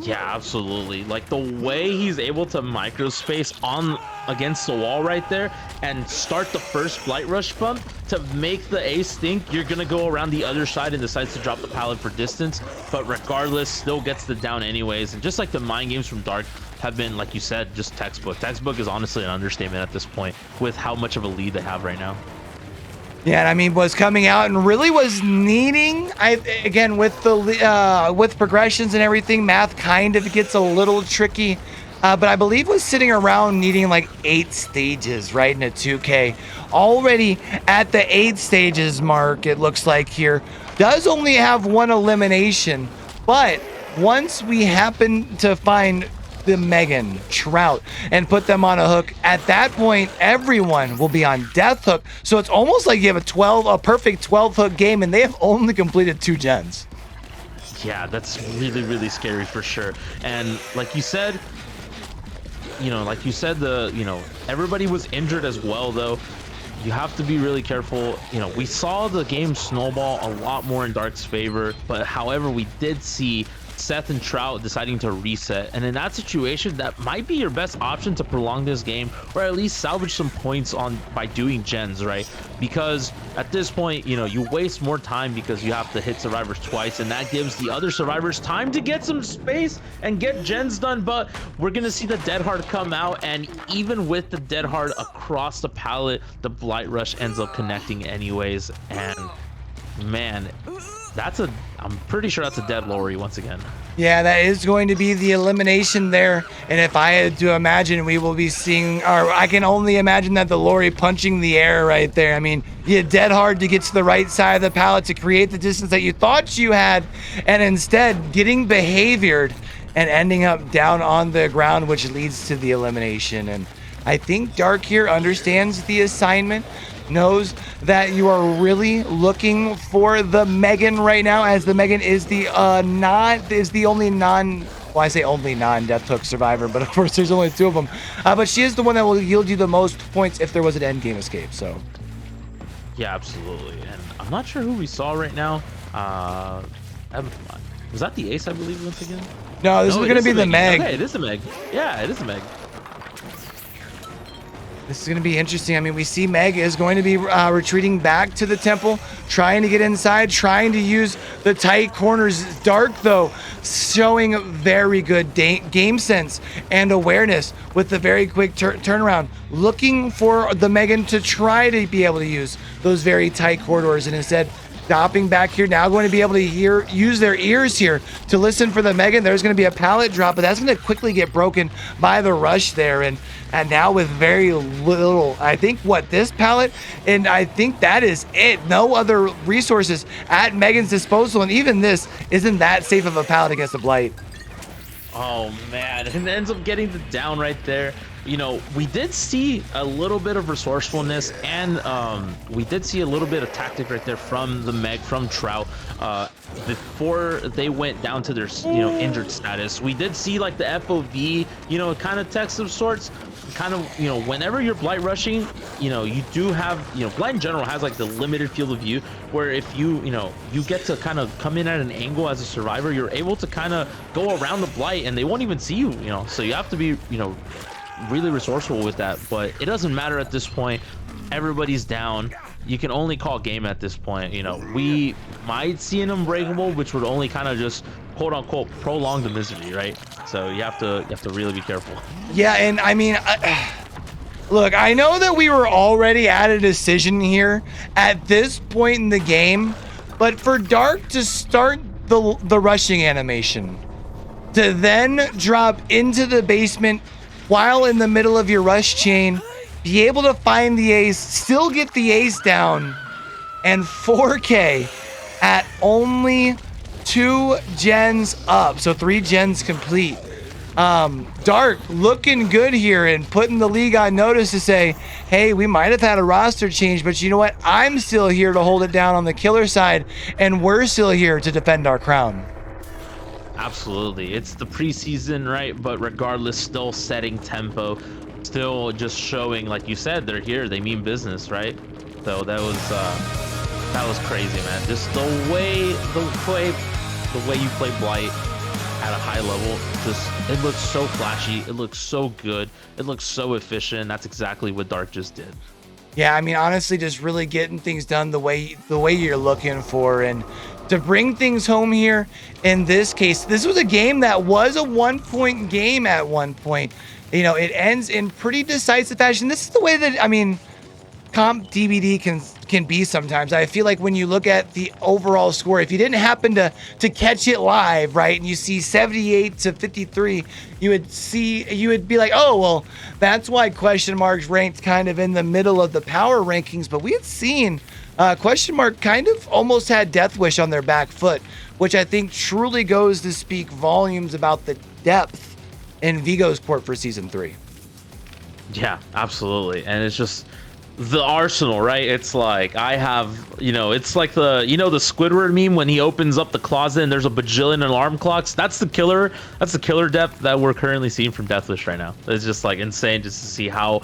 Yeah, absolutely. Like the way he's able to microspace on against the wall right there and start the first blight rush bump to make the ace think you're gonna go around the other side, and decides to drop the pallet for distance, but regardless still gets the down anyways. And just like the mind games from Dark have been, like you said, just textbook. Textbook is honestly an understatement at this point with how much of a lead they have right now. Yeah, and I mean, was coming out and really was needing, again, with the with progressions and everything, math kind of gets a little tricky, but I believe was sitting around needing like 8 stages, right, in a 2K. Already at the 8 stages mark, it looks like here, does only have 1 elimination, but once we happen to find the Megan, Trout, and put them on a hook, at that point everyone will be on death hook. So it's almost like you have a perfect 12 hook game, and they have only completed 2 gens. Yeah, that's really, really scary for sure. And like you said, like you said, everybody was injured as well, though. You have to be really careful. We saw the game snowball a lot more in Dark's favor, but however, we did see Seth and Trout deciding to reset, and in that situation, that might be your best option to prolong this game, or at least salvage some points by doing gens, right? Because at this point, you waste more time because you have to hit survivors twice, and that gives the other survivors time to get some space and get gens done. But we're gonna see the Dead Hard come out, and even with the Dead Hard across the pallet, the Blight Rush ends up connecting anyways, and man, I'm pretty sure that's a dead Lori once again. Yeah, that is going to be the elimination there. And if I had to imagine, we will be seeing, or I can only imagine that the Lori punching the air right there. I mean, you had dead hard to get to the right side of the pallet to create the distance that you thought you had, and instead getting behaviored and ending up down on the ground, which leads to the elimination. And I think Dark here understands the assignment, knows that you are really looking for the Megan right now, as the Megan is the only I say only non-death hook survivor, but of course there's only 2 of them. But she is the one that will yield you the most points if there was an end game escape. So yeah, absolutely. And I'm not sure who we saw right now. Was that the Ace, I believe, once again? No, this is going to be the Meg. Okay, it is the Meg. Yeah, it is the Meg. This is going to be interesting. I mean, we see Meg is going to be retreating back to the temple, trying to get inside, trying to use the tight corners. Dark, though, showing very good game sense and awareness with the very quick turnaround, looking for the Megan to try to be able to use those very tight corridors, and instead stopping back here, now going to be able to use their ears here to listen for the Megan. There's going to be a pallet drop, but that's going to quickly get broken by the rush there. And now with very little, I think this pallet, and I think that is it. No other resources at Megan's disposal, and even this isn't that safe of a pallet against the Blight. Oh man, and it ends up getting the down right there. We did see a little bit of resourcefulness, and we did see a little bit of tactic right there from the Meg, from Trout, before they went down to their injured status. We did see like the FOV, kind of text of sorts. Kind of, whenever you're Blight rushing, you do have, Blight in general has like the limited field of view, where if you get to kind of come in at an angle as a survivor, you're able to kind of go around the Blight and they won't even see you, so you have to be, really resourceful with that. But it doesn't matter at this point. Everybody's down. You can only call game at this point. We might see an unbreakable, which would only kind of just quote unquote prolong the misery, right? So you have to really be careful. Yeah, and I mean, look, I know that we were already at a decision here at this point in the game, but for Dark to start the rushing animation, to then drop into the basement while in the middle of your rush chain, be able to find the ace, still get the ace down, and 4K at only 2 gens up, so 3 gens complete. Dark looking good here and putting the league on notice to say, hey, we might have had a roster change, but you know what? I'm still here to hold it down on the killer side, and we're still here to defend our crown. Absolutely. It's the preseason, right? But regardless, still setting tempo, still just showing, like you said, they're here, they mean business, right? So that was crazy, man. Just the way you play Blight at a high level, it looks so flashy, it looks so good, it looks so efficient. That's exactly what Dark just did. Yeah, I mean, honestly, just really getting things done the way you're looking for, and to bring things home here. In this case, this was a game that was a 1-point game at one point. It ends in pretty decisive fashion. This is the way that, I mean, comp DVD can be sometimes. I feel like when you look at the overall score, if you didn't happen to catch it live, right, and you see 78 to 53, you would be like, oh, well, that's why question marks ranked kind of in the middle of the power rankings. But we had seen question mark kind of almost had Deathwish on their back foot, which I think truly goes to speak volumes about the depth in Vigo's court for season 3. Yeah, absolutely. And it's just the arsenal, right? It's like I have, it's like the Squidward meme when he opens up the closet and there's a bajillion alarm clocks. That's the killer depth that we're currently seeing from Deathwish right now. It's just like insane just to see how,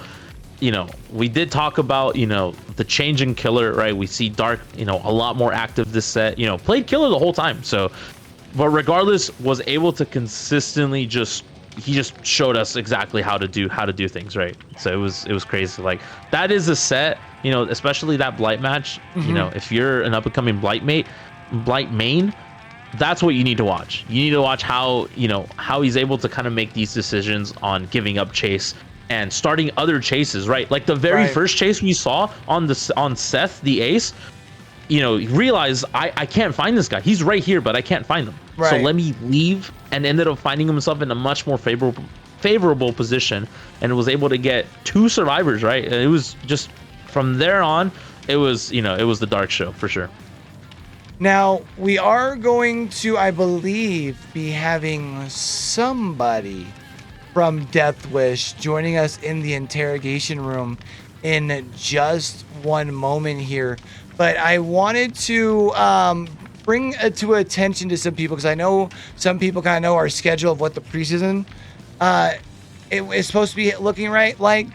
we did talk about, the change in killer, right? We see Dark, a lot more active this set, played killer the whole time. So, but regardless, was able to consistently he just showed us exactly how to do things, right? So it was crazy. Like that is a set, especially that Blight match. If you're an up and coming Blight main, that's what you need to watch. You need to watch how he's able to kind of make these decisions on giving up chase and starting other chases, right? Like the very first chase we saw on Seth the ace, realize I can't find this guy. He's right here, but I can't find him. Right. So let me leave, and ended up finding himself in a much more favorable position, and was able to get 2 survivors, right? And it was just from there on, it was the Dark show for sure. Now we are going to, I believe, be having somebody from Deathwish joining us in the interrogation room in just one moment here. But I wanted to bring to attention to some people, because I know some people kind of know our schedule of what the preseason it is supposed to be looking like.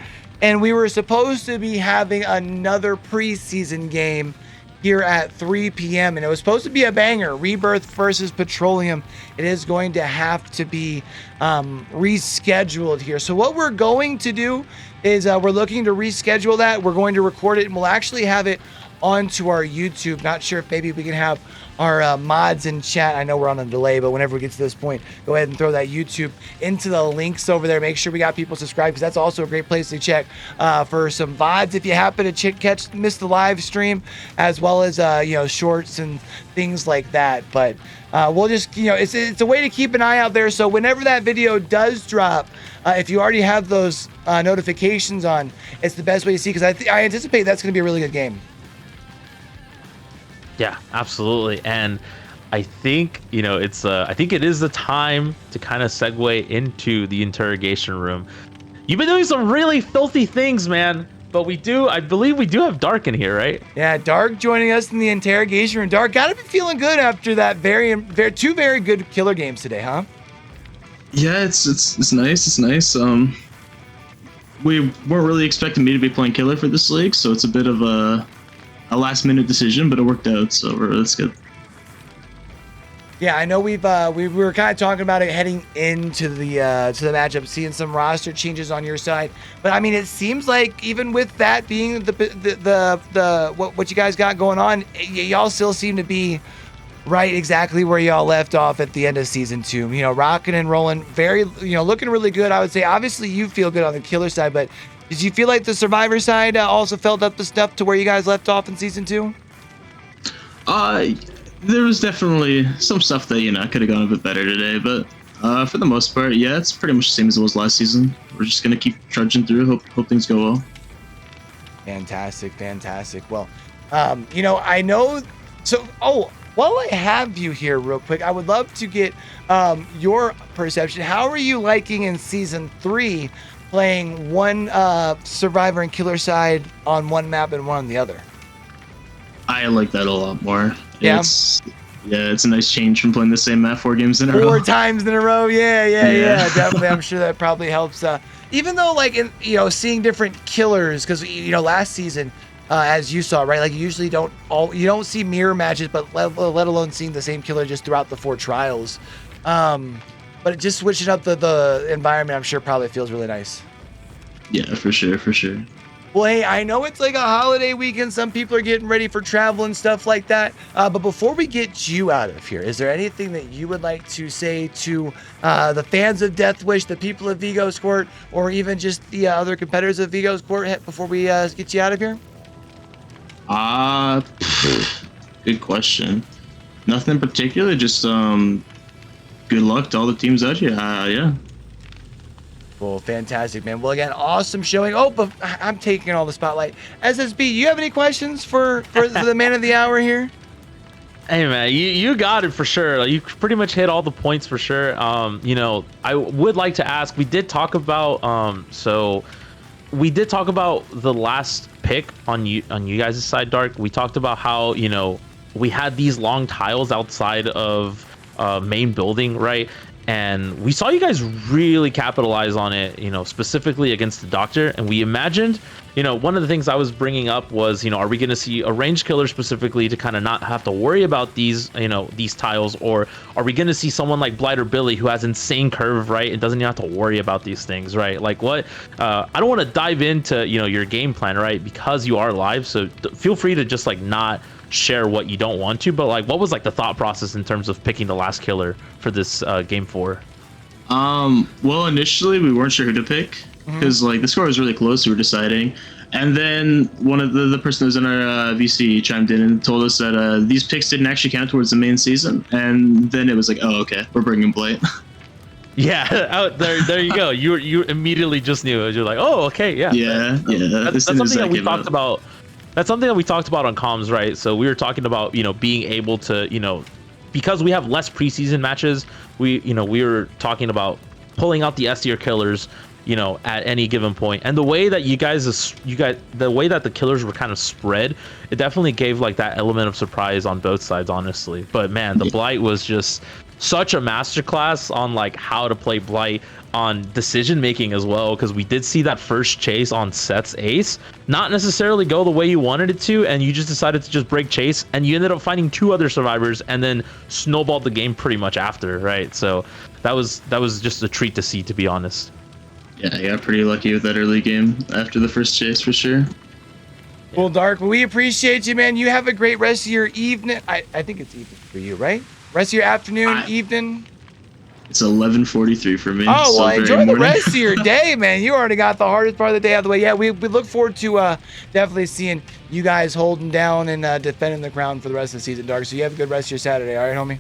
And we were supposed to be having another preseason game here at 3 p.m. and it was supposed to be a banger, Rebirth versus Petroleum. It is going to have to be rescheduled here. So what we're going to do is we're looking to reschedule that. We're going to record it, and we'll actually have it onto our YouTube. Not sure if maybe we can have our mods in chat. I know we're on a delay, but whenever we get to this point, go ahead and throw that YouTube into the links over there. Make sure we got people subscribed, because that's also a great place to check for some VODs if you happen to miss the live stream, as well as shorts and things like that. But we'll just it's a way to keep an eye out there. So whenever that video does drop, if you already have those notifications on, it's the best way to see, because I anticipate that's going to be a really good game. Yeah, absolutely. And I think, I think it is the time to kind of segue into the interrogation room. You've been doing some really filthy things, man. But I believe we do have Dark in here, right? Yeah, Dark joining us in the interrogation room. Dark, gotta be feeling good after that two very good killer games today, huh? Yeah, it's nice. It's nice. We weren't really expecting me to be playing killer for this league, so it's a bit of a last-minute decision, but it worked out, so that's good. Yeah, I know we were kind of talking about it heading into the matchup, seeing some roster changes on your side. But I mean, it seems like even with that being what you guys got going on, y'all still seem to be right exactly where y'all left off at the end of season 2. Rocking and rolling, very looking really good. I would say obviously you feel good on the killer side, but did you feel like the survivor side also felt up the stuff to where you guys left off in season 2? There was definitely some stuff that could have gone a bit better today, but for the most part, yeah, it's pretty much the same as it was last season. We're just gonna keep trudging through. Hope things go well. Fantastic. Well, I know. So, while I have you here, real quick, I would love to get your perception. How are you liking in season 3? Playing one survivor and killer side on one map and one on the other? I like that a lot more. Yeah. It's a nice change from playing the same map 4 games in a row. 4 times in a row. Yeah. Definitely. I'm sure that probably helps. Even though, seeing different killers, because last season, as you saw, right? Like you usually you don't see mirror matches, but let alone seeing the same killer just throughout the 4 trials. But just switching up the environment, I'm sure probably feels really nice. Yeah, for sure. Well, hey, I know it's like a holiday weekend. Some people are getting ready for travel and stuff like that. But before we get you out of here, is there anything that you would like to say to the fans of Deathwish, the people of Vigo's Court, or even just the other competitors of Vigo's Court before we get you out of here? Good question. Nothing in particular, just good luck to all the teams out here. Yeah. Well, fantastic, man. Well, again, awesome showing. Oh, but I'm taking all the spotlight. SSB, you have any questions for the man of the hour here? Hey, man, you got it for sure. You pretty much hit all the points for sure. I would like to ask, we did talk about, we did talk about the last pick on you guys' side, Dark. We talked about how, you know, we had these long tiles outside of main building, right? And we saw you guys really capitalize on it, you know, specifically against the Doctor. And we imagined, you know, one of the things I was bringing up was, you know, are we going to see a range killer specifically to kind of not have to worry about these, you know, these tiles? Or are we going to see someone like Blighter Billy who has insane curve, right? And doesn't even have to worry about these things, right? Like what? I don't want to dive into, you know, your game plan, right? Because you are live. So feel free to just like not share what you don't want to, but like what was like the thought process in terms of picking the last killer for this game 4? Well, initially we weren't sure who to pick because like the score was really close. We were deciding, and then one of the person who was in our VC chimed in and told us that these picks didn't actually count towards the main season, and then it was like, oh, okay, we're bringing Blight. Yeah, there you go. You immediately just knew it. You're like, oh, okay, yeah. That's something that we talked about. That's something that we talked about on comms, right? So we were talking about, you know, being able to, you know, because we have less preseason matches, we were talking about pulling out the S tier killers, you know, at any given point. And the way that the way that the killers were kind of spread, it definitely gave like that element of surprise on both sides, honestly. But man, the Blight was just such a masterclass on like how to play Blight, on decision making as well, because we did see that first chase on Seth's ace not necessarily go the way you wanted it to, and you just decided to just break chase, and you ended up finding 2 other survivors and then snowballed the game pretty much after, right? So that was just a treat to see, to be honest. Yeah, I got pretty lucky with that early game after the first chase for sure. Well, Dark, we appreciate you, man. You have a great rest of your evening. I think it's evening for you, right? Rest of your afternoon, evening. It's 11:43 for me. Oh, well, enjoy the morning. rest of your day, man. You already got the hardest part of the day out of the way. Yeah, we look forward to definitely seeing you guys holding down and defending the crown for the rest of the season, Dark. So you have a good rest of your Saturday, all right, homie?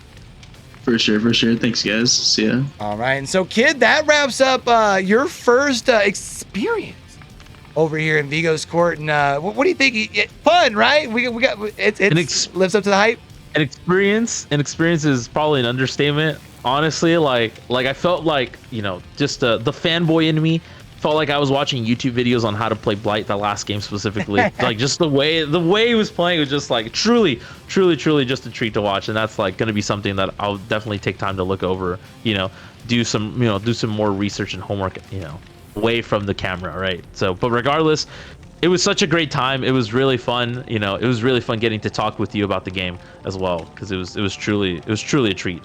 For sure. Thanks, guys. See ya. All right. And so, kid, that wraps up your first experience over here in Vigo's court. And what do you think? Fun, right? We got it lives up to the hype. An experience is probably an understatement. Honestly, like I felt like, you know, just the fanboy in me felt like I was watching YouTube videos on how to play Blight, the last game specifically. Like just the way he was playing was just like truly just a treat to watch. And that's like going to be something that I'll definitely take time to look over, you know, do some more research and homework, you know, away from the camera, right? So, but regardless, it was such a great time. It was really fun. You know, it was really fun getting to talk with you about the game as well, because it was truly a treat.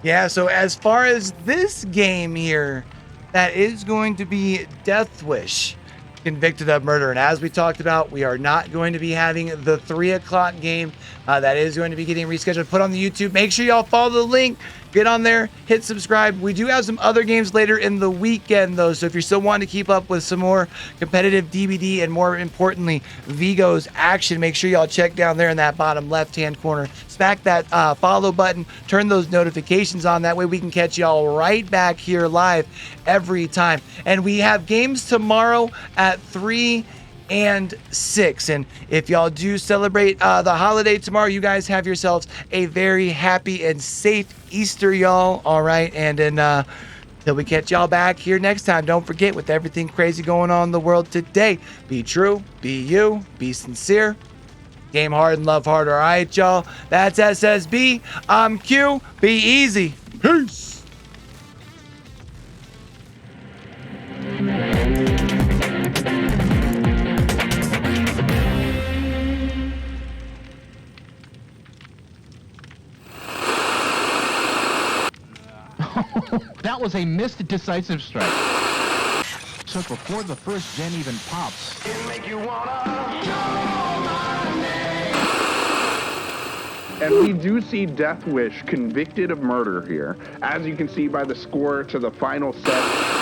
Yeah, so as far as this game here, that is going to be Deathwish, convicted of murder. And as we talked about, we are not going to be having the 3 o'clock game. That is going to be getting rescheduled, put on the YouTube. Make sure y'all follow the link, get on there, hit subscribe. We do have some other games later in the weekend, though. So if you're still wanting to keep up with some more competitive DBD and, more importantly, Vigo's action, make sure y'all check down there in that bottom left-hand corner. Smack that follow button, turn those notifications on. That way we can catch y'all right back here live every time. And we have games tomorrow at 3 and 6. And if y'all do celebrate the holiday tomorrow, you guys have yourselves a very happy and safe Easter, y'all. All right. And then till we catch y'all back here next time, don't forget, with everything crazy going on in the world today, be true, be you, be sincere, game hard and love hard. All right, y'all. That's SSB. I'm Q. Be easy. Peace. That was a missed decisive strike. So before the first gen even pops. And we do see Deathwish convicted of murder here, as you can see by the score to the final set.